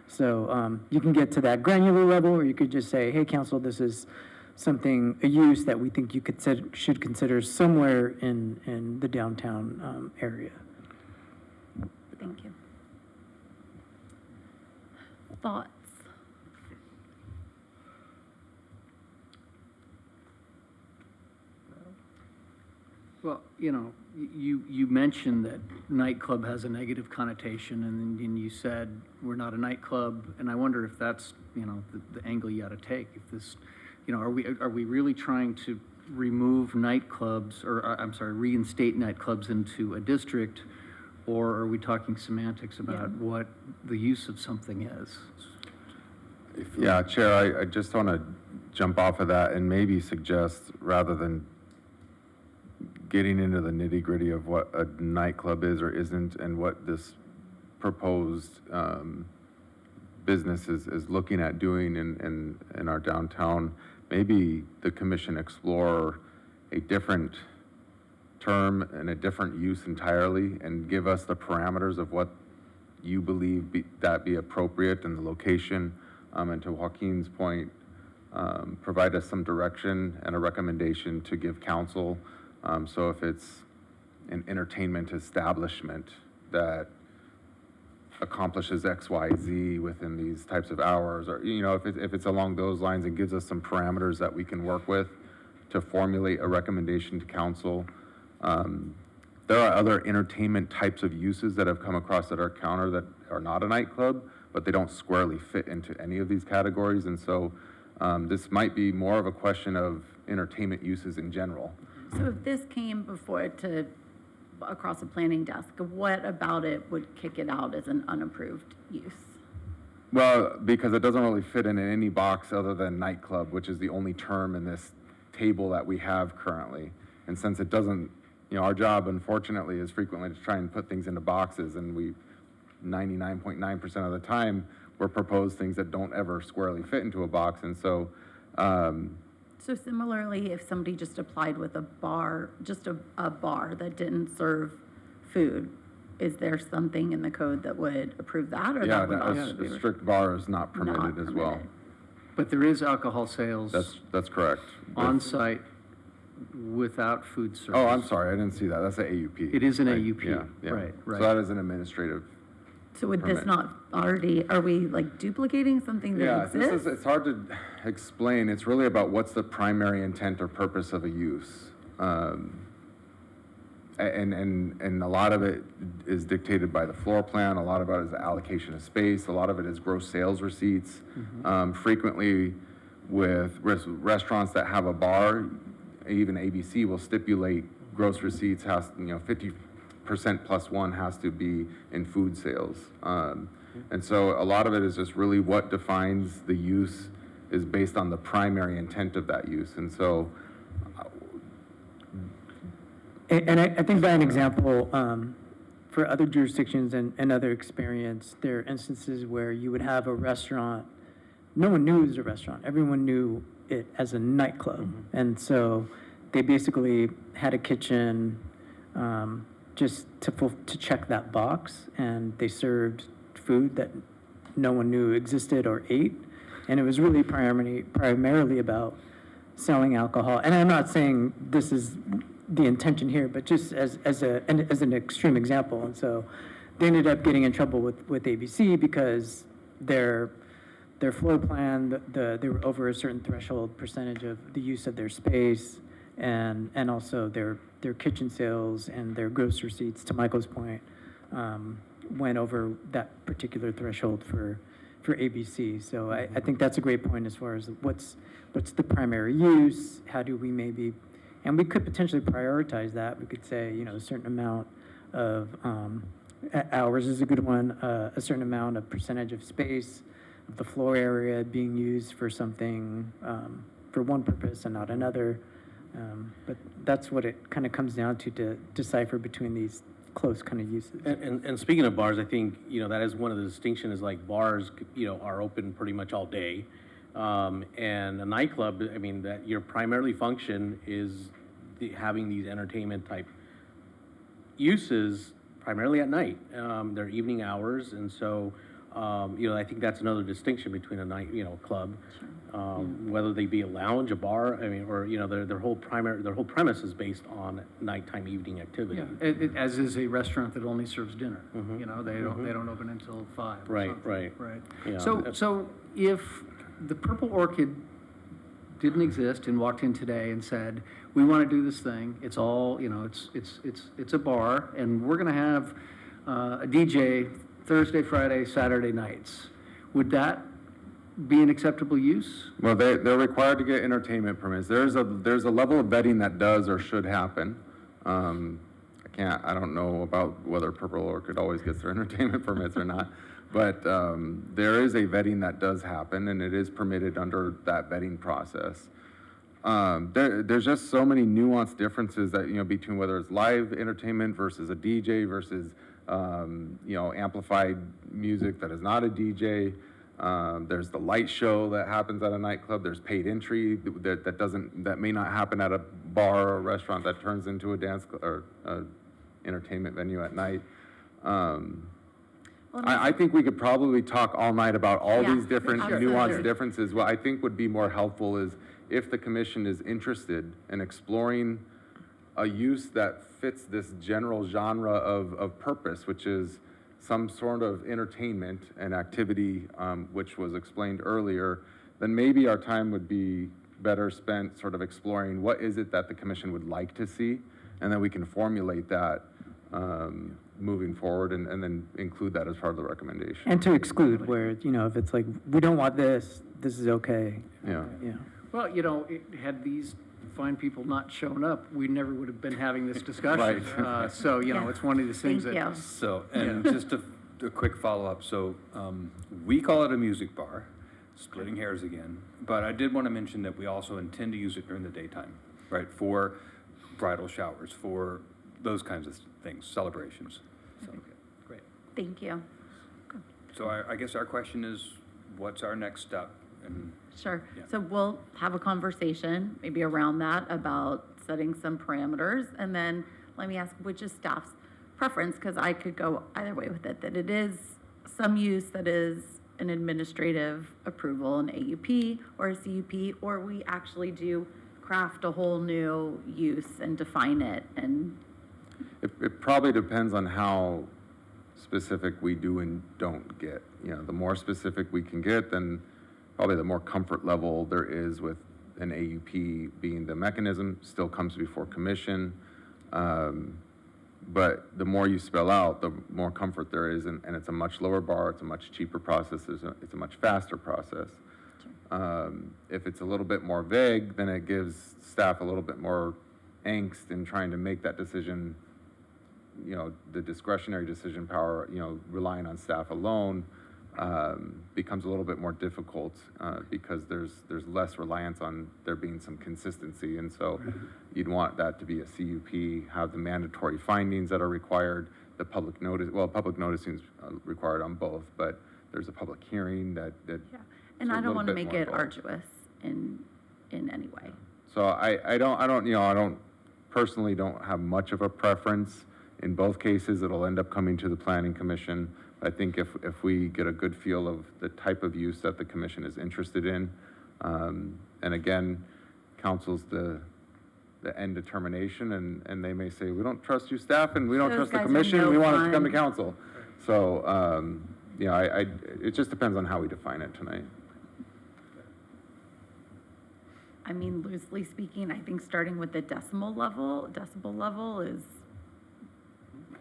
So you can get to that granular level, or you could just say, hey, council, this is a use that we think you should consider somewhere in the downtown area. Thank you. Thoughts? Well, you mentioned that nightclub has a negative connotation, and you said we're not a nightclub, and I wonder if that's, the angle you ought to take. If this, are we really trying to remove nightclubs, or I'm sorry, reinstate nightclubs into a district, or are we talking semantics about what the use of something is? Yeah, Chair, I just want to jump off of that and maybe suggest, rather than getting into the nitty-gritty of what a nightclub is or isn't and what this proposed business is looking at doing in our downtown, maybe the commission explore a different term and a different use entirely, and give us the parameters of what you believe that be appropriate in the location. And to Joaquin's point, provide us some direction and a recommendation to give council. So if it's an entertainment establishment that accomplishes X, Y, Z within these types of hours, or, if it's along those lines, and gives us some parameters that we can work with to formulate a recommendation to council. There are other entertainment types of uses that have come across at our counter that are not a nightclub, but they don't squarely fit into any of these categories. And so this might be more of a question of entertainment uses in general. So if this came across a planning desk, what about it would kick it out as an unapproved use? Well, because it doesn't really fit in any box other than nightclub, which is the only term in this table that we have currently. And since it doesn't, our job, unfortunately, is frequently to try and put things into boxes, and 99.9% of the time, we're proposed things that don't ever squarely fit into a box. And so, So similarly, if somebody just applied with a bar, just a bar that didn't serve food, is there something in the code that would approve that? Or yeah, that would also be a strict bar is not permitted as well. But there is alcohol sales That's correct. on-site without food service. Oh, I'm sorry, I didn't see that. That's an AUP. It is an Right, AUP, yeah. right. So that is an administrative. So would this permit. not already, are we like duplicating something that Yeah, exists? it's hard to explain. It's really about what's the primary intent or purpose of a use. And a lot of it is dictated by the floor plan. A lot of it is the allocation of space. A lot of it is gross sales receipts. Frequently with restaurants that have a bar, even ABC will stipulate gross receipts has, 50% plus one has to be in food sales. And so a lot of it is just really what defines the use is based on the primary intent of that use. And so, And I think by an example, for other jurisdictions and other experience, there are instances where you would have a restaurant, no one knew it was a restaurant, everyone knew it as a nightclub. And so they basically had a kitchen just to check that box, and they served food that no one knew existed or ate. And it was really primarily about selling alcohol. And I'm not saying this is the intention here, but just as an extreme example. And so they ended up getting in trouble with ABC because their floor plan, they were over a certain threshold percentage of the use of their space, and also their kitchen sales and their gross receipts, to Michael's point, went over that particular threshold for ABC. So I think that's a great point as far as what's the primary use, how do we maybe, and we could potentially prioritize that. We could say, a certain amount of hours is a good one, a certain amount of percentage of space of the floor area being used for something, for one purpose and not another. But that's what it kind of comes down to decipher between these close kind of uses. And speaking of bars, I think, that is one of the distinctions, is like bars, are open pretty much all day. And a nightclub, I mean, that your primarily function is having these entertainment type uses primarily at night. They're evening hours, and so, I think that's another distinction between a night, club. Whether they be a lounge, a bar, I mean, or, their whole premise is based on nighttime evening activity. Yeah, as is a restaurant that only serves dinner. They don't open until 5. or Right, something. right. Right. Yeah, So if the Purple Orchid didn't exist and walked in today and said, we want to do this thing, it's all, it's a bar, and we're going to have a DJ Thursday, Friday, Saturday nights, would that be an acceptable use? Well, they're required to get entertainment permits. There's a level of vetting that does or should happen. I don't know about whether Purple Orchid always gets their entertainment permits or not, but there is a vetting that does happen, and it is permitted under that vetting process. There's just so many nuanced differences that, between whether it's live entertainment versus a DJ versus, amplified music that is not a DJ. There's the light show that happens at a nightclub. There's paid entry that may not happen at a bar or restaurant that turns into a dance or entertainment venue at night. I think we could probably talk all night about all these different nuanced differences. What I think would be more helpful is if the commission is interested in exploring a use that fits this general genre of purpose, which is some sort of entertainment and activity, which was explained earlier, then maybe our time would be better spent sort of exploring what is it that the commission would like to see, and then we can formulate that moving forward and then include that as part of the recommendation. And to exclude where, if it's like, we don't want this is okay. Yeah. Yeah. Well, had these fine people not shown up, we never would have been having this discussion. Right. So, it's one of these things Thank that. you. So, and just a quick follow-up. So, we call it a music bar, splitting hairs again, but I did want to mention that we also intend to use it during the daytime, right? For bridal showers, for those kinds of things, celebrations. So, Great. Thank you. so I guess our question is, what's our next step? And Sure. Yeah. So we'll have a conversation maybe around that about setting some parameters. And then let me ask, which is staff's preference, because I could go either way with it, that it is some use that is an administrative approval, an AUP or a CUP, or we actually do craft a whole new use and define it. And It probably depends on how specific we do and don't get. The more specific we can get, then probably the more comfort level there is with an AUP being the mechanism. Still comes before commission. But the more you spell out, the more comfort there is, and it's a much lower bar, it's a much cheaper process, it's a much faster process. If it's a little bit more vague, then it gives staff a little bit more angst in trying to make that decision, the discretionary decision power, relying on staff alone, becomes a little bit more difficult because there's less reliance on there being some consistency. And so you'd want that to be a CUP, have the mandatory findings that are required, the public notice, public notice seems required on both, but there's a public hearing that and a I don't little want to bit make more it involved. arduous in any way. So I don't personally don't have much of a preference. In both cases, it'll end up coming to the planning commission. I think if we get a good feel of the type of use that the commission is interested in, and again, council's the end determination, and they may say, we don't trust you staff, and we don't Those trust the guys are commission, no we want it to come to fun. council. So, it just depends on how we define it tonight. I mean, loosely speaking, I think starting with the decibel level is,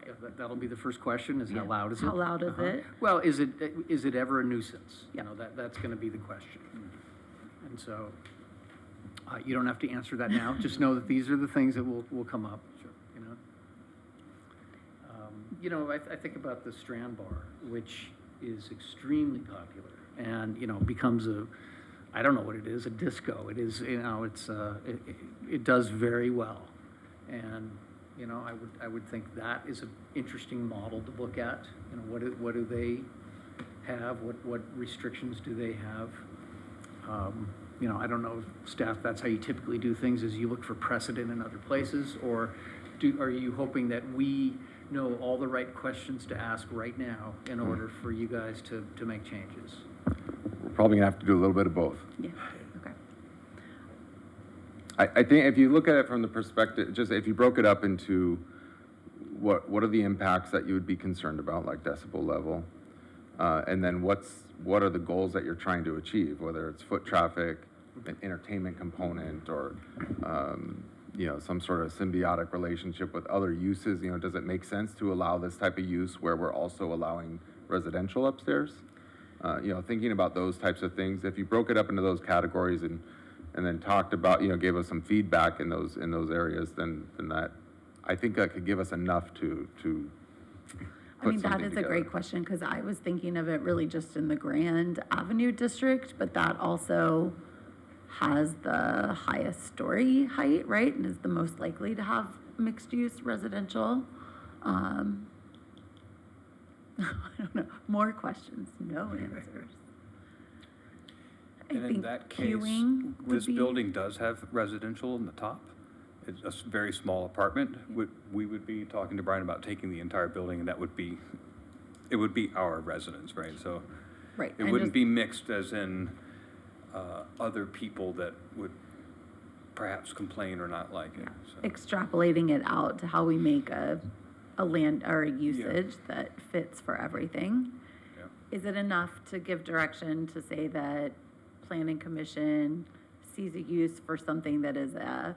Yeah, that'll be the first question, is how loud is it? How loud is it? Well, is it ever a nuisance? Yeah. That's gonna be the question. And so, you don't have to answer that now, just know that these are the things that will come up, I think about the Strand Bar, which is extremely popular and, becomes I don't know what it is, a disco. It is, it does very well. And, I would think that is an interesting model to look at. What do they have? What restrictions do they have? You know, I don't know, if staff, that's how you typically do things, is you look for precedent in other places? Or are you hoping that we know all the right questions to ask right now in order for you guys to make changes? We're probably gonna have to do a little bit of both. Yeah, okay. I think if you look at it from the perspective, just if you broke it up into what are the impacts that you would be concerned about, like decibel level, and then what are the goals that you're trying to achieve, whether it's foot traffic, an entertainment component, or you know, some sort of symbiotic relationship with other uses. You know, does it make sense to allow this type of use where we're also allowing residential upstairs? You know, thinking about those types of things. If you broke it up into those categories and then talked about, you know, gave us some feedback in those areas, then that, I think that could give us enough to I mean, put that something is a together. great question, because I was thinking of it really just in the Grand Avenue district, but that also has the highest story height, right? And is the most likely to have mixed-use residential. I don't know, more questions, no answers. I And in think that case, queuing would this be. building does have residential in the top. It's a very small apartment. We would be talking to Brian about taking the entire building, and it would be our residence, right? So Right. it and wouldn't just- be mixed as in other people that would perhaps complain or not like it. So. Extrapolating it out to how we make a land or a usage that fits for everything. Yeah. Is it enough to give direction to say that planning commission sees a use for something that is a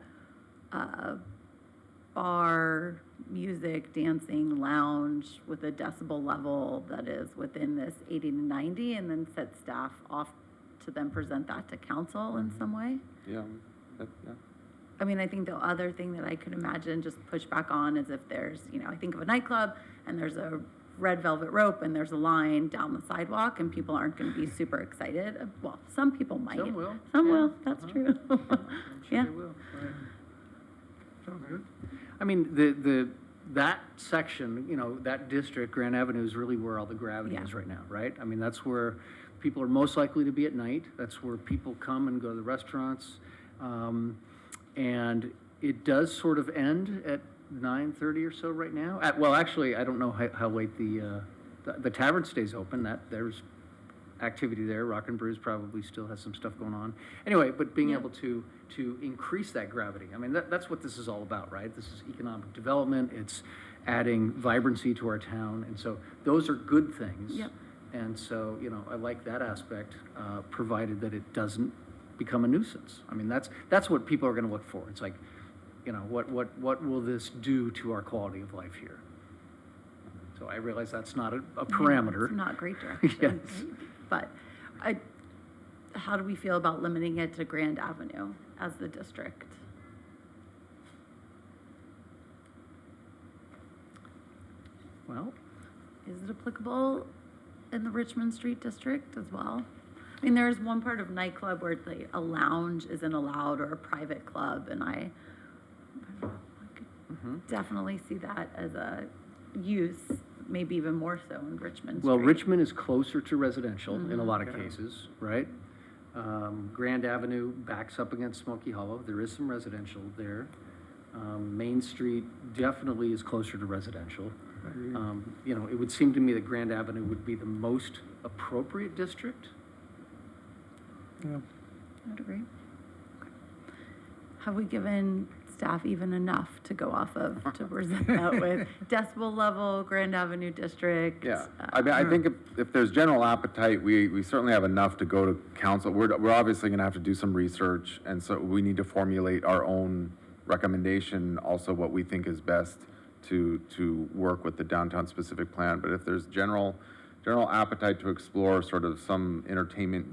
bar, music, dancing, lounge with a decibel level that is within this 80 to 90, and then set staff off to then present that to council in some way? Yeah, yeah. I mean, I think the other thing that I could imagine just push back on is if there's, you know, I think of a nightclub and there's a red velvet rope and there's a line down the sidewalk and people aren't going to be super excited. Well, some people might. Some will. Some Yeah. will, that's Uh-huh. true. I'm sure Yeah. they will. Right. Sounds good. I mean, that section, you know, that district, Grand Avenue, is really where all the gravity Yeah. is right now, right? I mean, that's where people are most likely to be at night. That's where people come and go to the restaurants. And it does sort of end at 9:30 or so right now. Well, actually, I don't know how late the tavern stays open. There's activity there. Rock and Brews probably still has some stuff going on. Anyway, but being Yeah. able to increase that gravity. I mean, that's what this is all about, right? This is economic development. It's adding vibrancy to our town. And so those are good things. Yep. And so, you know, I like that aspect, provided that it doesn't become a nuisance. I mean, that's what people are going to look for. It's like, you know, what will this do to our quality of life here? So I realize that's not a parameter. It's not great direction. Yes. But how do we feel about limiting it to Grand Avenue as the district? Well, Is it applicable in the Richmond Street district as well? I mean, there's one part of nightclub where like a lounge isn't allowed or a private club, and I could definitely see that as a use, maybe even more so in Richmond Street. well, Richmond is closer to residential in a lot of cases, right? Grand Avenue backs up against Smoky Hollow. There is some residential there. Main Street definitely is closer to residential. You know, it would seem to me that Grand Avenue would be the most appropriate district. I would agree. Okay. Have we given staff even enough to go off of to present that with decibel level, Grand Avenue district? Yeah, I mean, I think if there's general appetite, we certainly have enough to go to council. We're obviously gonna have to do some research, and so we need to formulate our own recommendation, also what we think is best to work with the downtown specific plan. But if there's general appetite to explore sort of some entertainment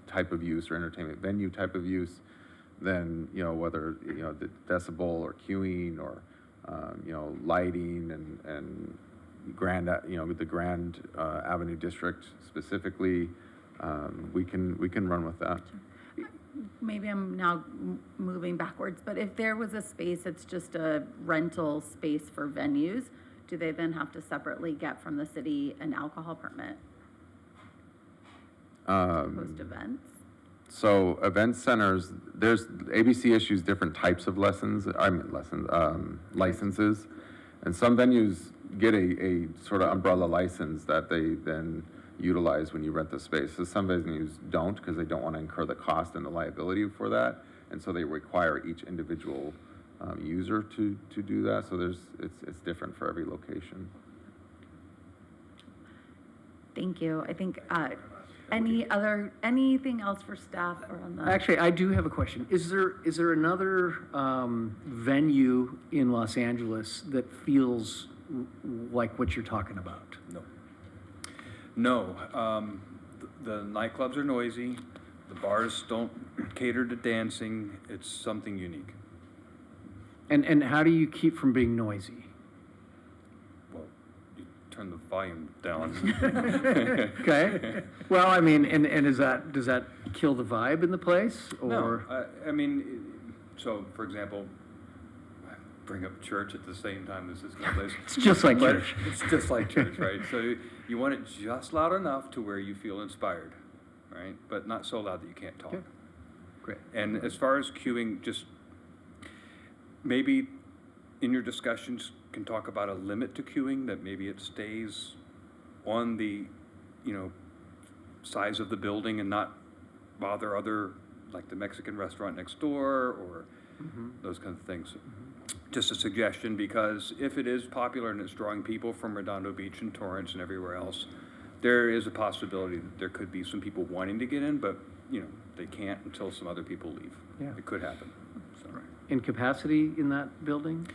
type of use or entertainment venue type of use, then, you know, whether, you know, the decibel or queuing or, you know, lighting and the Grand Avenue district specifically, we can run with that. Maybe I'm now moving backwards, but if there was a space that's just a rental space for venues, do they then have to separately get from the city an alcohol permit to host events? So event centers, there's, ABC issues different types of licenses. And some venues get a sort of umbrella license that they then utilize when you rent the space. So some venues don't, because they don't want to incur the cost and the liability for that. And so they require each individual user to do that. So it's different for every location. Thank you. I think, anything else for staff or on the? Actually, I do have a question. Is there another venue in Los Angeles that feels like what you're talking about? No. The nightclubs are noisy. The bars don't cater to dancing. It's something unique. And how do you keep from being noisy? Well, you turn the volume down. Okay. Well, I mean, and does that kill the vibe in the place, or? No, I mean, so for example, I bring up church at the same time as this place. It's just like But church. It's just like church, right? So you want it just loud enough to where you feel inspired, right? But not so loud that you can't talk. Okay. Great. And as far as queuing, just maybe in your discussions can talk about a limit to queuing, that maybe it stays on the, size of the building and not bother other, like the Mexican restaurant next door or those kinds of things. Just a suggestion, because if it is popular and it's drawing people from Redondo Beach and Torrance and everywhere else, there is a possibility that there could be some people wanting to get in, but, they can't until some other people leave. Yeah. It could happen. So. In capacity in that building?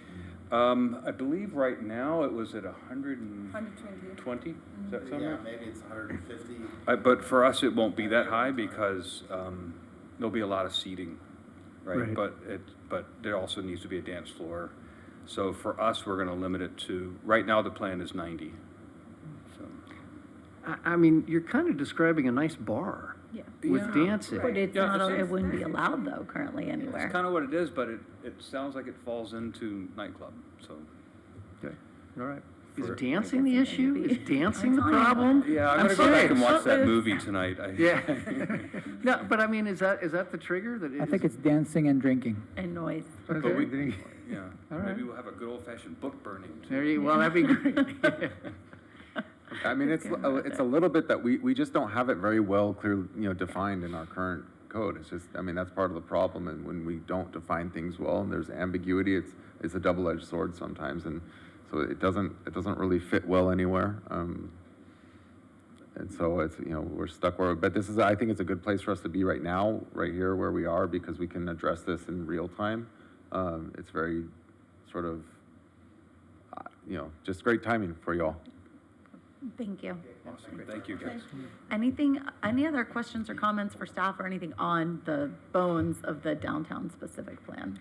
I believe right now it was at 120. Is that something? Yeah, maybe it's 150. But for us, it won't be that high because there'll be a lot of seating, right? Right. But there also needs to be a dance floor. So for us, we're going to limit it to, right now the plan is 90. So. I mean, you're kind of describing a nice bar Yeah. with Yeah. dancing. But it's Yeah, not, it's- it wouldn't be allowed though currently anywhere. It's kind of what it is, but it sounds like it falls into nightclub, so. Okay, all right. Is For- dancing the issue? Is dancing the I'm telling you. problem? Yeah, I'm I'm going to go back and serious. watch that movie tonight. Yeah. No, but I mean, is that the trigger that is? I think it's dancing and drinking. And noise. But Okay. yeah, All right. maybe we'll have a good old-fashioned book burning. There you, well, that'd be great. I mean, it's a little bit that we just don't have it very well clear, defined in our current code. It's just, I mean, that's part of the problem. And when we don't define things well and there's ambiguity, it's a double-edged sword sometimes. And so it doesn't really fit well anywhere. And so it's, we're stuck where, but I think it's a good place for us to be right now, right here where we are, because we can address this in real time. It's very sort of, just great timing for y'all. Thank you. Awesome, thank you, guys. Any other questions or comments for staff or anything on the bones of the downtown specific plan?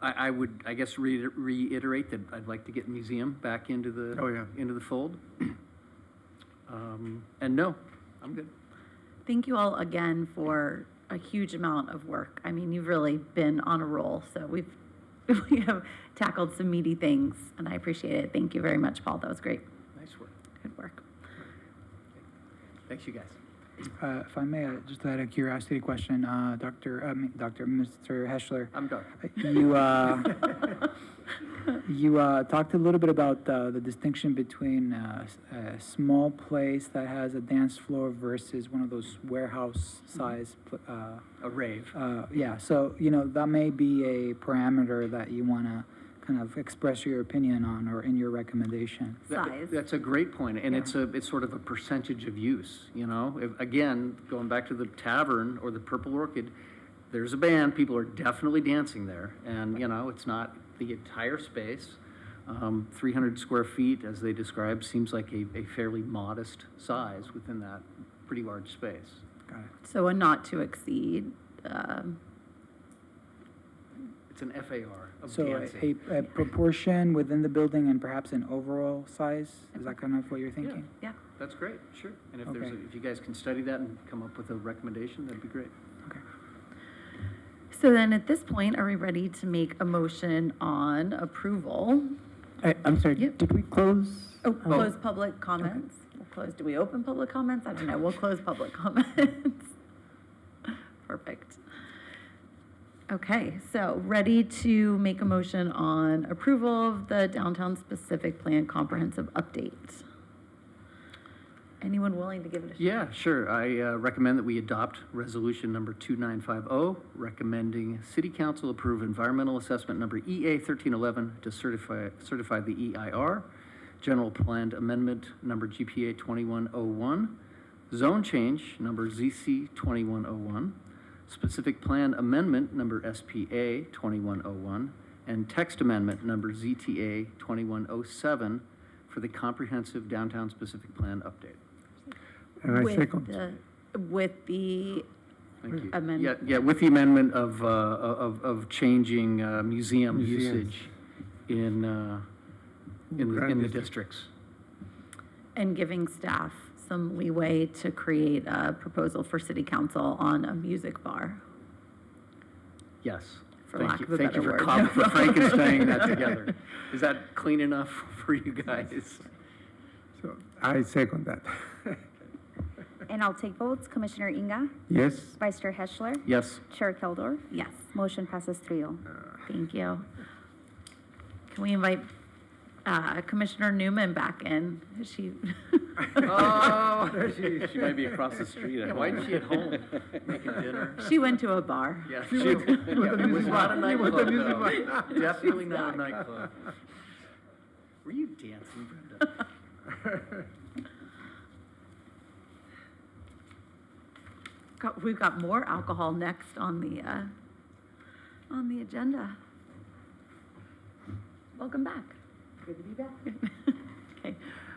I would, I guess, reiterate that I'd like to get museum back into the fold. And no, I'm good. Thank you all again for a huge amount of work. I mean, you've really been on a roll, so we have tackled some meaty things, and I appreciate it. Thank you very much, Paul. That was great. Nice work. Good work. Thanks, you guys. If I may, just out of curiosity question, Mr. Heschler. I'm done. You talked a little bit about the distinction between a small place that has a dance floor versus one of those warehouse size. A rave. Yeah, so, that may be a parameter that you want to kind of express your opinion on or in your recommendation. Size. That's a great point, and it's sort of a percentage of use, Again, going back to the tavern or the Purple Orchid, there's a band, people are definitely dancing there, and, it's not the entire space. 300 square feet, as they described, seems like a fairly modest size within that pretty large space. Got it. So a not to exceed, It's an FAR of So dancing. a proportion within the building and perhaps an overall size? Is that kind of what you're thinking? yeah. That's great, sure. And if Okay. if you guys can study that and come up with a recommendation, that'd be great. Okay. So then at this point, are we ready to make a motion on approval? I'm sorry, Yep. did we close? Oh, close public comments. We'll close. Do we open public comments? I don't know. We'll close public comments. Perfect. Okay, so ready to make a motion on approval of the downtown specific plan comprehensive update. Anyone willing to give it a shot? Yeah, sure. I recommend that we adopt resolution number 2950, recommending City Council approve environmental assessment number EA 1311 to certify the EIR, general planned amendment number GPA 2101, zone change number ZC 2101, specific plan amendment number SPA 2101, and text amendment number ZTA 2107 for the comprehensive downtown specific plan update. And I With second. with the Thank you. amendment. Yeah, with the amendment of changing museum Museums. usage in the districts. And giving staff some leeway to create a proposal for city council on a music bar. Yes. For Thank lack you. of a Thank you better for word. for Frankensteining that together. Is that clean enough for you guys? So I second that. And I'll take votes. Commissioner Inga, Yes. Vice Chair Heschler, Yes. Chair Keldorf. Yes, Motion passes 3-0. thank you. Can we invite Commissioner Newman back in? Is she? Oh, She might be across the street at why home. is she at home making dinner? She went to a bar. Yeah, it was not a nightclub, though. Definitely not a Exactly. nightclub. Were you dancing, Brenda? We've got more alcohol next on the agenda. Welcome back. Good to be back. Okay,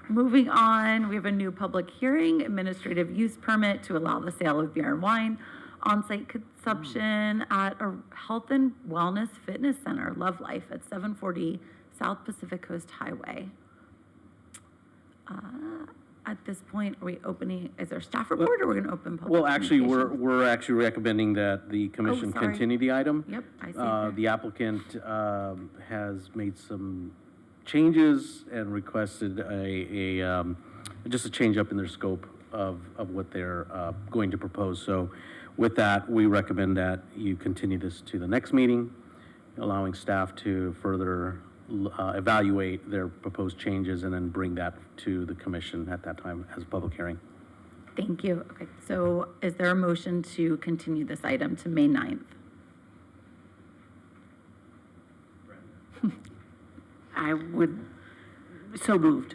moving on, we have a new public hearing, administrative use permit to allow the sale of beer and wine, on-site consumption at a health and wellness fitness center, Love Life, at 740 South Pacific Coast Highway. At this point, are we opening, is there staff report or we're gonna open public? Well, actually, communications? we're actually recommending that the commission sorry. continue the item. Yep, I see it there. The applicant has made some changes and requested just a change up in their scope of what they're going to propose. So with that, we recommend that you continue this to the next meeting, allowing staff to further evaluate their proposed changes and then bring that to the commission at that time as a public hearing. Thank you. Okay, so is there a motion to continue this item to May 9th? I would, so moved.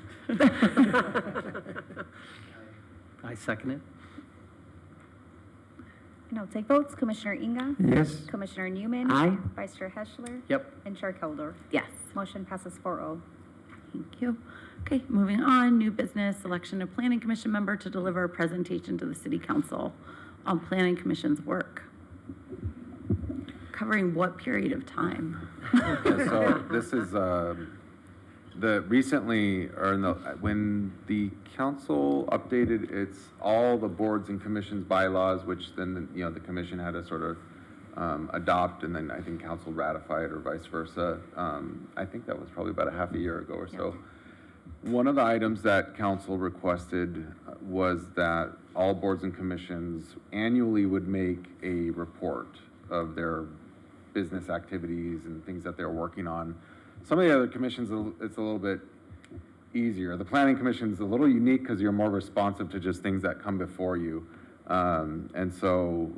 I second it. And I'll take votes. Commissioner Inga, Yes. Commissioner Newman. Aye. Vice Chair Heschler, Yep. and Chair Keldorf. Yes. Motion passes 4-0. Thank you. Okay, moving on, new business, selection of planning commission member to deliver a presentation to the city council on planning commission's work. Covering what period of time? Okay, so this is, when the council updated all the boards and commissions bylaws, which then, the commission had to sort of adopt, and then I think council ratified or vice versa. I think that was probably about a half a year ago or so. One of the items that council requested was that all boards and commissions annually would make a report of their business activities and things that they're working on. Some of the other commissions, it's a little bit easier. The planning commission is a little unique because you're more responsive to just things that come before you. And so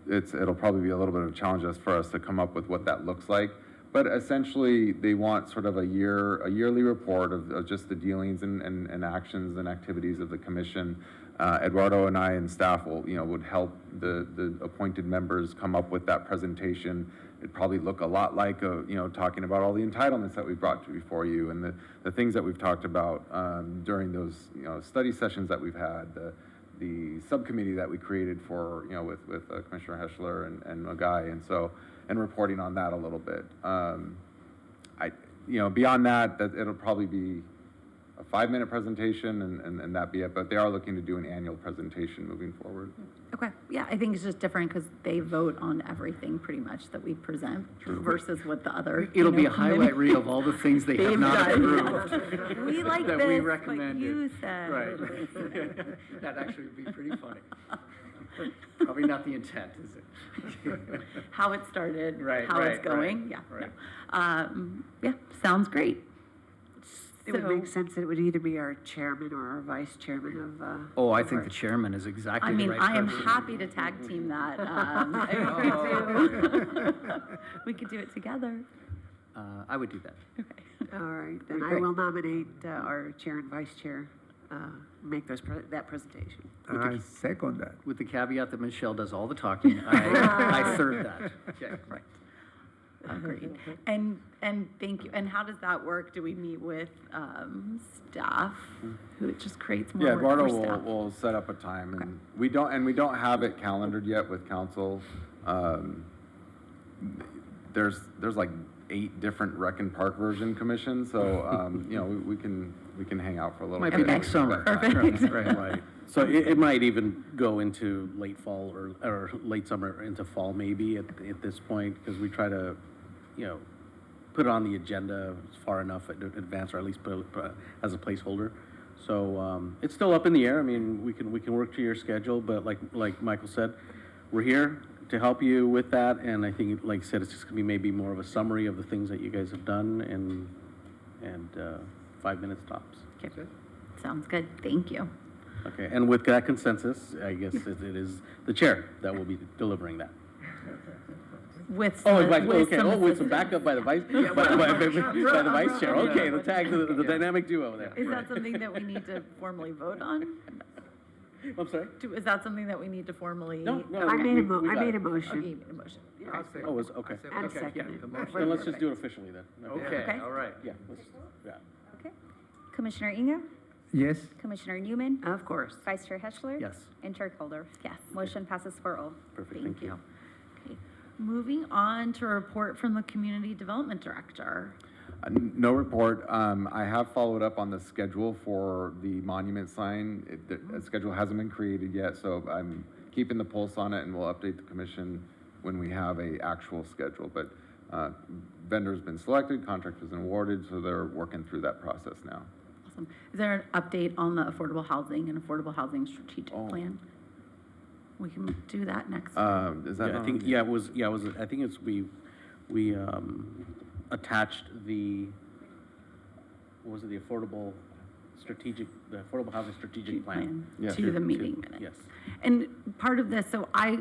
it'll probably be a little bit of a challenge for us to come up with what that looks like. But essentially, they want sort of a yearly report of just the dealings and actions and activities of the commission. Eduardo and I and staff would help the appointed members come up with that presentation. It'd probably look a lot like talking about all the entitlements that we brought before you and the things that we've talked about during those study sessions that we've had. The subcommittee that we created for with Commissioner Heschler and Magai, and reporting on that a little bit. Beyond that, it'll probably be a 5-minute presentation and that be it, but they are looking to do an annual presentation moving forward. Okay, yeah, I think it's just different because they vote on everything pretty much that we present versus what the other. It'll be a committee- highlight reel of all the things they have They've not done. approved. We like that we this, but recommended. you said. Right. That actually would be pretty funny. Probably not the intent, is it? How it started, Right, how it's right, going, right, yeah. right. No. Yeah, sounds great. It would So- make sense that it would either be our chairman or our vice chairman of. Oh, I think the chairman is exactly I the mean, right I am person. happy to tag team that. We could do it together. I would do that. All right, then I Great. will nominate our chair and vice chair, make that presentation. I second that. With the caveat that Michelle does all the talking, I third that. Okay. Right. Agreed. And thank you. And how does that work? Do we meet with staff who it just creates more Yeah, work Eduardo for staff? will set up a time, and we don't have it calendared yet with council. There's like 8 different Rec and Park version commissions, so, you know, we can hang out for a little Might bit. be next summer. Perfect. Right. So it might even go into late fall or late summer into fall maybe at this point, because we try to, you know, put it on the agenda far enough in advance, or at least put it as a placeholder. So it's still up in the air. I mean, we can work to your schedule, but like Michael said, we're here to help you with that. And I think, like I said, it's just gonna be maybe more of a summary of the things that you guys have done and 5 minutes tops. Okay. Sounds good. Thank you. Okay, and with that consensus, I guess it is the chair that will be delivering that. With Oh, some- vice, with okay, some oh, with some assistance. backup by the vice, by the vice chair, okay, the dynamic duo there. Is that something that we need to formally vote on? I'm sorry? Is that something that we need to formally? No, I made a we got it. Okay, you motion. made a motion. Oh, was, okay. And Okay, yeah, seconded. the motion. Then let's just do it officially then. Okay, all right. Yeah, let's, yeah. Okay. Commissioner Inga, Yes. Commissioner Newman, Of course. Vice Chair Heschler. Yes. And Chair Kildorf. Yes. Motion passes 4-0. Perfect, thank you. Okay. Moving on to a report from the Community Development Director. No report. I have followed up on the schedule for the monument sign. The schedule hasn't been created yet, so I'm keeping the pulse on it, and we'll update the commission when we have a actual schedule. But vendor's been selected, contract has been awarded, so they're working through that process now. Awesome. Is there an update on the affordable housing and affordable housing strategic plan? We can do that next. Is that? Yeah, I think, it was, I think it's, we attached the, what was it, the affordable housing strategic plan. Yeah. To the meeting minutes. Yes. And part of this, so I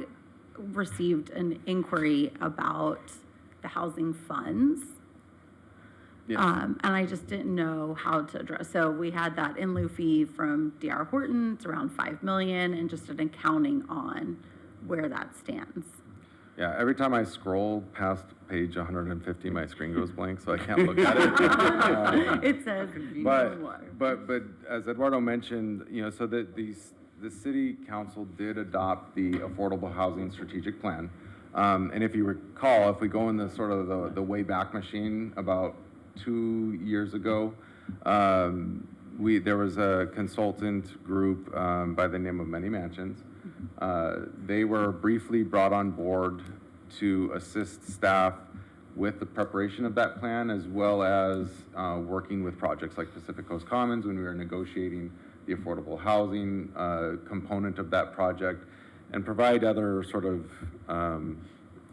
received an inquiry about the housing funds. Yes. And I just didn't know how to address. So we had that in lieu fee from D.R. Horton, it's around 5 million, and just an accounting on where that stands. Yeah, every time I scroll past page 150, my screen goes blank, so I can't look at it. It says. But as Eduardo mentioned, you know, so that the city council did adopt the affordable housing strategic plan. And if you recall, if we go in the sort of the way back machine about 2 years ago, there was a consultant group by the name of Many Mansions. They were briefly brought on board to assist staff with the preparation of that plan, as well as working with projects like Pacific Coast Commons when we were negotiating the affordable housing component of that project, and provide other sort of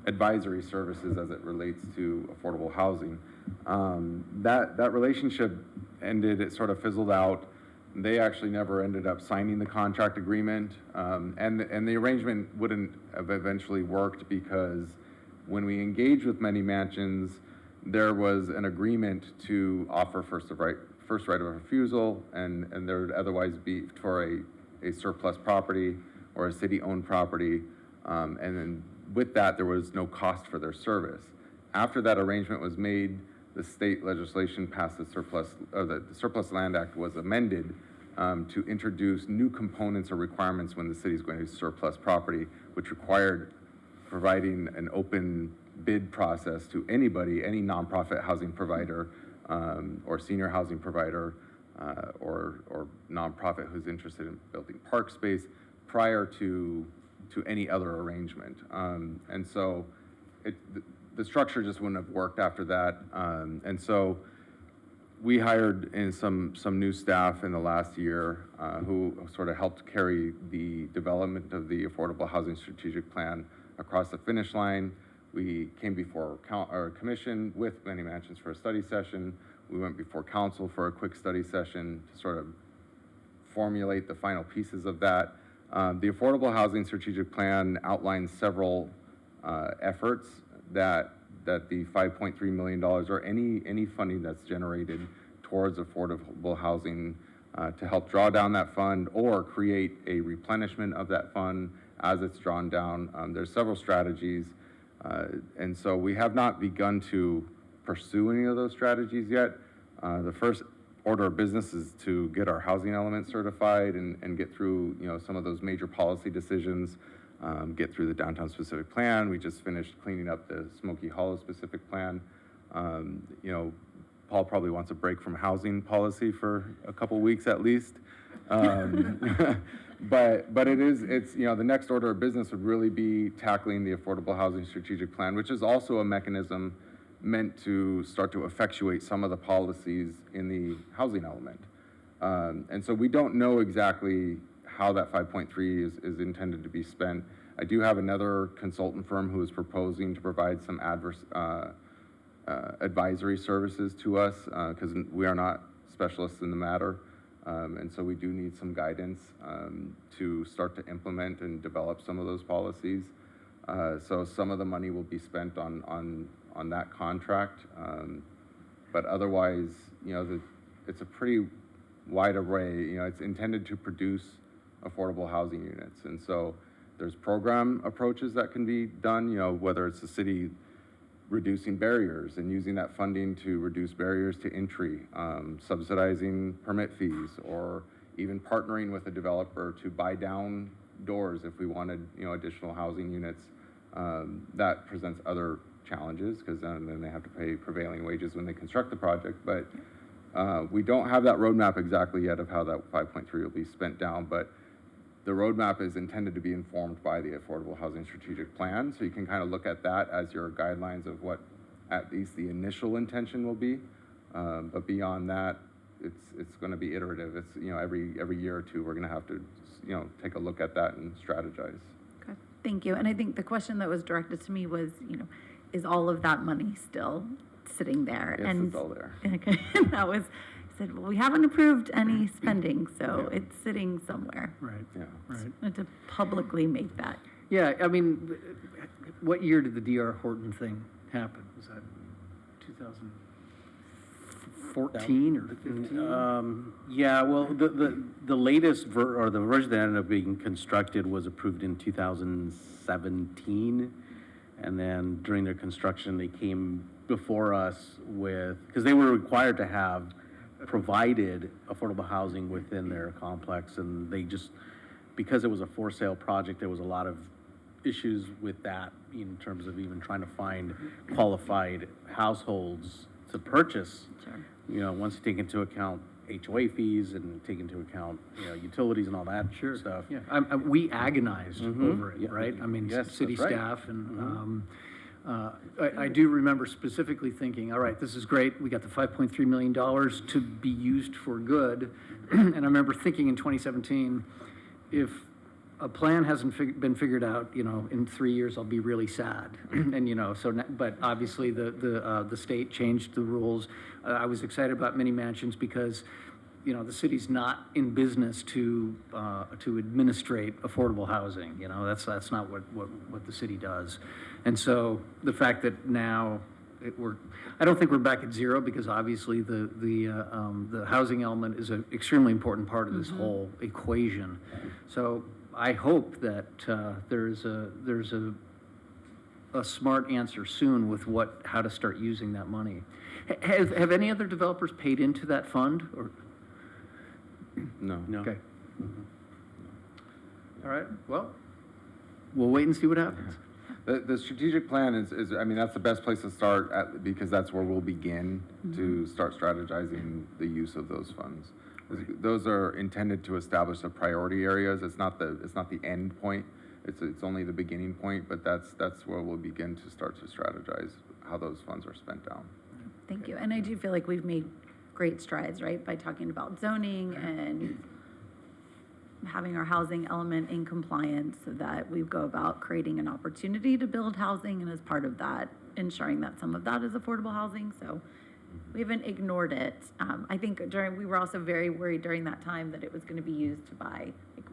advisory services as it relates to affordable housing. That relationship ended, it sort of fizzled out. They actually never ended up signing the contract agreement, and the arrangement wouldn't have eventually worked because when we engaged with Many Mansions, there was an agreement to offer first right of refusal, and there would otherwise be for a surplus property or a city-owned property, and then with that, there was no cost for their service. After that arrangement was made, the state legislation passed the Surplus Land Act was amended to introduce new components or requirements when the city is going to surplus property, which required providing an open bid process to anybody, any nonprofit housing provider or senior housing provider, or nonprofit who's interested in building park space prior to any other arrangement. And so the structure just wouldn't have worked after that. And so we hired in some new staff in the last year who sort of helped carry the development of the Affordable Housing Strategic Plan across the finish line. We came before our commission with Many Mansions for a study session. We went before council for a quick study session to sort of formulate the final pieces of that. The Affordable Housing Strategic Plan outlines several efforts that the $5.3 million or any funding that's generated towards affordable housing to help draw down that fund or create a replenishment of that fund as it's drawn down. There's several strategies, and so we have not begun to pursue any of those strategies yet. The first order of business is to get our housing element certified and get through some of those major policy decisions. Get through the downtown specific plan. We just finished cleaning up the Smoky Hollow specific plan. Paul probably wants a break from housing policy for a couple weeks at least. But it's the next order of business would really be tackling the Affordable Housing Strategic Plan, which is also a mechanism meant to start to effectuate some of the policies in the housing element. And so we don't know exactly how that 5.3 is intended to be spent. I do have another consultant firm who is proposing to provide some advisory services to us because we are not specialists in the matter. And so we do need some guidance to start to implement and develop some of those policies. So some of the money will be spent on that contract. But otherwise, it's a pretty wide array. It's intended to produce affordable housing units. And so there's program approaches that can be done, whether it's the city reducing barriers and using that funding to reduce barriers to entry, subsidizing permit fees, or even partnering with a developer to buy down doors if we wanted, additional housing units. That presents other challenges because then they have to pay prevailing wages when they construct the project. But we don't have that roadmap exactly yet of how that 5.3 will be spent down, but the roadmap is intended to be informed by the Affordable Housing Strategic Plan, so you can kind of look at that as your guidelines of what at least the initial intention will be. But beyond that, it's going to be iterative. It's every year or two we're going to have to take a look at that and strategize. Okay, thank you. And I think the question that was directed to me was, is all of that money still sitting there? Yes, and it's all there. Okay, that was. I said, well, we haven't approved any spending, so it's sitting somewhere. Right, Yeah. right. And to publicly make that. Yeah, I mean, what year did the D.R. Horton thing happen? Was that 2014 or 15? Yeah, well, the latest or the version that ended up being constructed was approved in 2017. And then during their construction, they came before us because they were required to have provided affordable housing within their complex, and they just, because it was a for sale project, there was a lot of issues with that in terms of even trying to find qualified households to purchase. Sure. Once you take into account HOA fees and take into account, utilities and all that stuff. Yeah, we agonized over it, Yeah. right? I mean, Yes, city that's right. staff and, I do remember specifically thinking, all right, this is great. We got the $5.3 million to be used for good. And I remember thinking in 2017, if a plan hasn't been figured out, in 3 years, I'll be really sad. And, but obviously the state changed the rules. I was excited about mini mansions because, the city's not in business to administrate affordable housing. That's not what the city does. And so the fact that now I don't think we're back at zero because obviously the housing element is an extremely important part of this whole equation. So I hope that there's a smart answer soon with how to start using that money. Have any other developers paid into that fund or? No. Okay. All right, well, we'll wait and see what happens. The strategic plan I mean, that's the best place to start because that's where we'll begin to start strategizing the use of those funds. Those are intended to establish the priority areas. It's not the end point. It's only the beginning point, but that's where we'll begin to start to strategize how those funds are spent down. Thank you. And I do feel like we've made great strides, right, by talking about zoning and having our housing element in compliance so that we go about creating an opportunity to build housing, and as part of that, ensuring that some of that is affordable housing. So we haven't ignored it. I think we were also very worried during that time that it was going to be used to buy like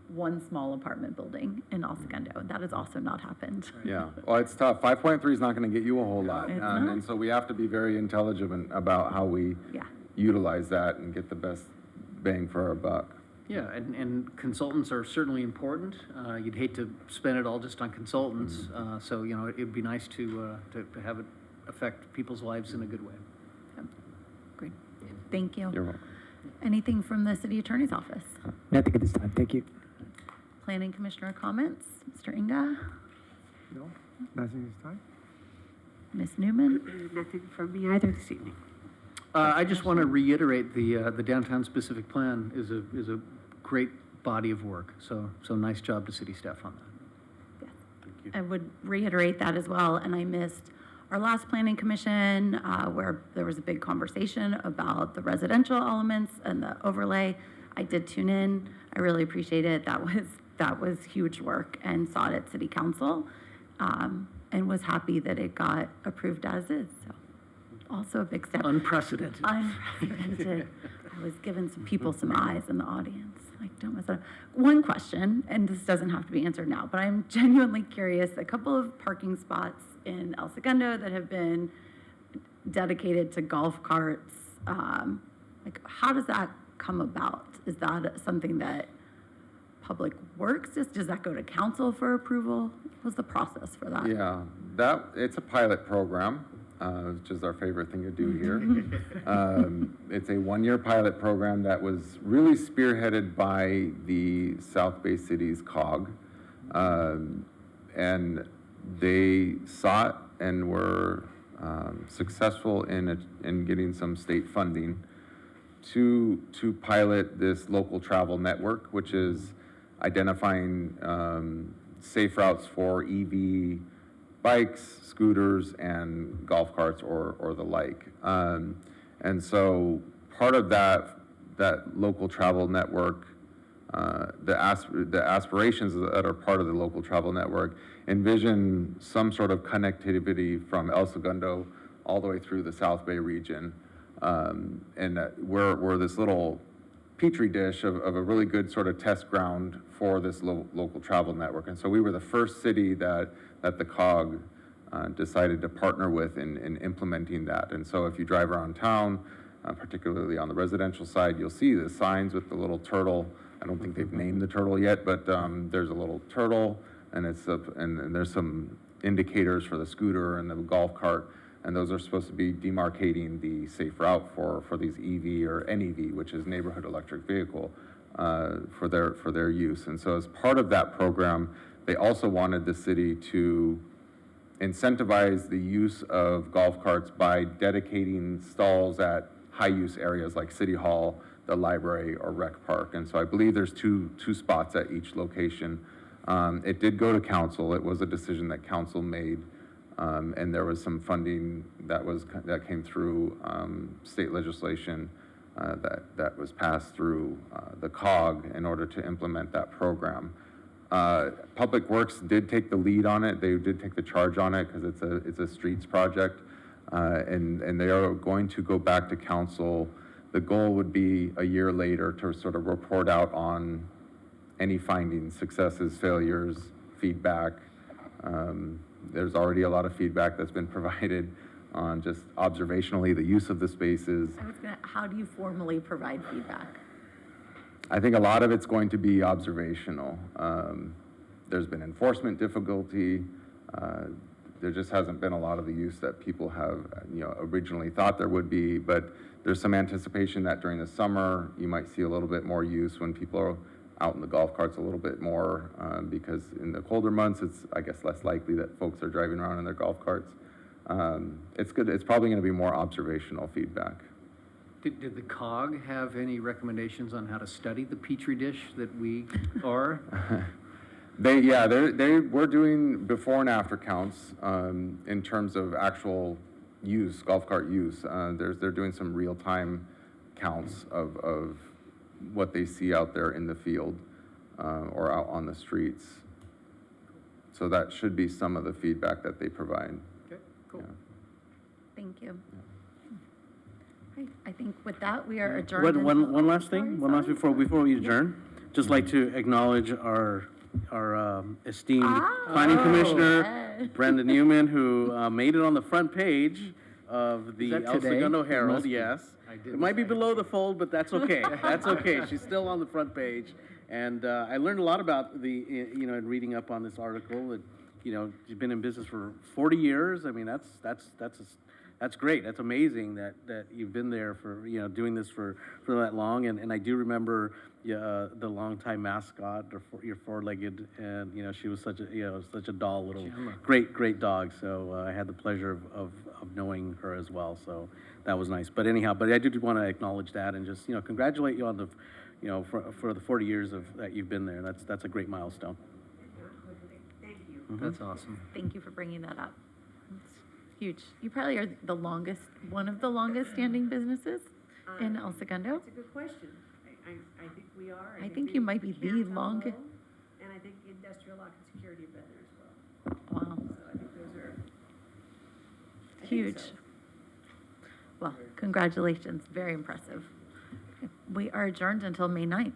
one small apartment building in El Segundo, and that has also not happened. Yeah, well, it's tough. 5.3 is not going to get you a whole lot. It's not. And so we have to be very intelligent about how we utilize that and get the best bang for our buck. Yeah, and consultants are certainly important. You'd hate to spend it all just on consultants. So, you know, it'd be nice to have it affect people's lives in a good way. Great. Thank you. You're welcome. Anything from the city attorney's office? Nothing at this time. Thank you. Planning commissioner comments? Mr. Inga? No, nothing this time. Ms. Newman? Nothing from me either this evening. I just want to reiterate the downtown specific plan is a great body of work. So nice job to city staff on that. Yes. I would reiterate that as well. And I missed our last planning commission where there was a big conversation about the residential elements and the overlay. I did tune in. I really appreciate it. That was huge work and saw it at city council and was happy that it got approved as is. So also a big step. Unprecedented. Unprecedented. I was giving some people some eyes in the audience. Like, don't mess up. One question, and this doesn't have to be answered now, but I'm genuinely curious. A couple of parking spots in El Segundo that have been dedicated to golf carts. Like, how does that come about? Is that something that Public Works does that go to council for approval? What's the process for that? Yeah, it's a pilot program, which is our favorite thing to do here. It's a 1-year pilot program that was really spearheaded by the South Bay City's COG. And they sought and were successful in getting some state funding to pilot this local travel network, which is identifying safe routes for EV bikes, scooters, and golf carts or the like. And so part of that local travel network, the aspirations that are part of the local travel network envision some sort of connectivity from El Segundo all the way through the South Bay region. And we're this little petri dish of a really good sort of test ground for this local travel network. And so we were the first city that the COG decided to partner with in implementing that. And so if you drive around town, particularly on the residential side, you'll see the signs with the little turtle. I don't think they've named the turtle yet, but there's a little turtle, and and there's some indicators for the scooter and the golf cart. And those are supposed to be demarcating the safe route for these EV or NEV, which is neighborhood electric vehicle, for their use. And so as part of that program, they also wanted the city to incentivize the use of golf carts by dedicating stalls at high-use areas like City Hall, the library, or Rec Park. And so I believe there's two spots at each location. It did go to council. It was a decision that council made. And there was some funding that came through state legislation that was passed through the COG in order to implement that program. Public Works did take the lead on it. They did take the charge on it because it's a streets project, and they are going to go back to council. The goal would be a year later to sort of report out on any findings, successes, failures, feedback. There's already a lot of feedback that's been provided on just observationally the use of the spaces. How do you formally provide feedback? I think a lot of it's going to be observational. There's been enforcement difficulty. There just hasn't been a lot of the use that people have, originally thought there would be. But there's some anticipation that during the summer you might see a little bit more use when people out in the golf carts a little bit more, because in the colder months, it's, I guess, less likely that folks are driving around in their golf carts. It's good, it's probably gonna be more observational feedback. Did the COG have any recommendations on how to study the Petri dish that we are? We're doing before and after counts, in terms of actual use, golf cart use. They're doing some real-time counts of what they see out there in the field, or out on the streets. So that should be some of the feedback that they provide. Okay, cool. Yeah. Thank you. Right, I think with that, we are adjourned. One last thing, before we adjourn. Just like to acknowledge our esteemed planning commissioner, Brenda Newman, who made it on the front page of the Is that El today? Segundo It Herald, must be. yes. I did It might be decide. below the fold, but that's okay. That's okay. She's still on the front page. And I learned a lot about in reading up on this article, that, she's been in business for 40 years. I mean, that's great. That's amazing that you've been there for, doing this for that long. And I do remember the longtime mascot, or your four-legged, and, she was such a doll little, great dog. So I had the pleasure of knowing her as well. So that was nice. But anyhow, I do want to acknowledge that and just, congratulate you on the, for the 40 years that you've been there. That's a great milestone. Thank you. That's awesome. Thank you for bringing that up. It's huge. You probably are one of the longest standing businesses in El Segundo. That's a good question. I think we are. I think you might be the longest. And I think industrial lock and security have been there as well. Wow, So I think those are. I think huge. so. Well, congratulations. Very impressive. We are adjourned until May 9th.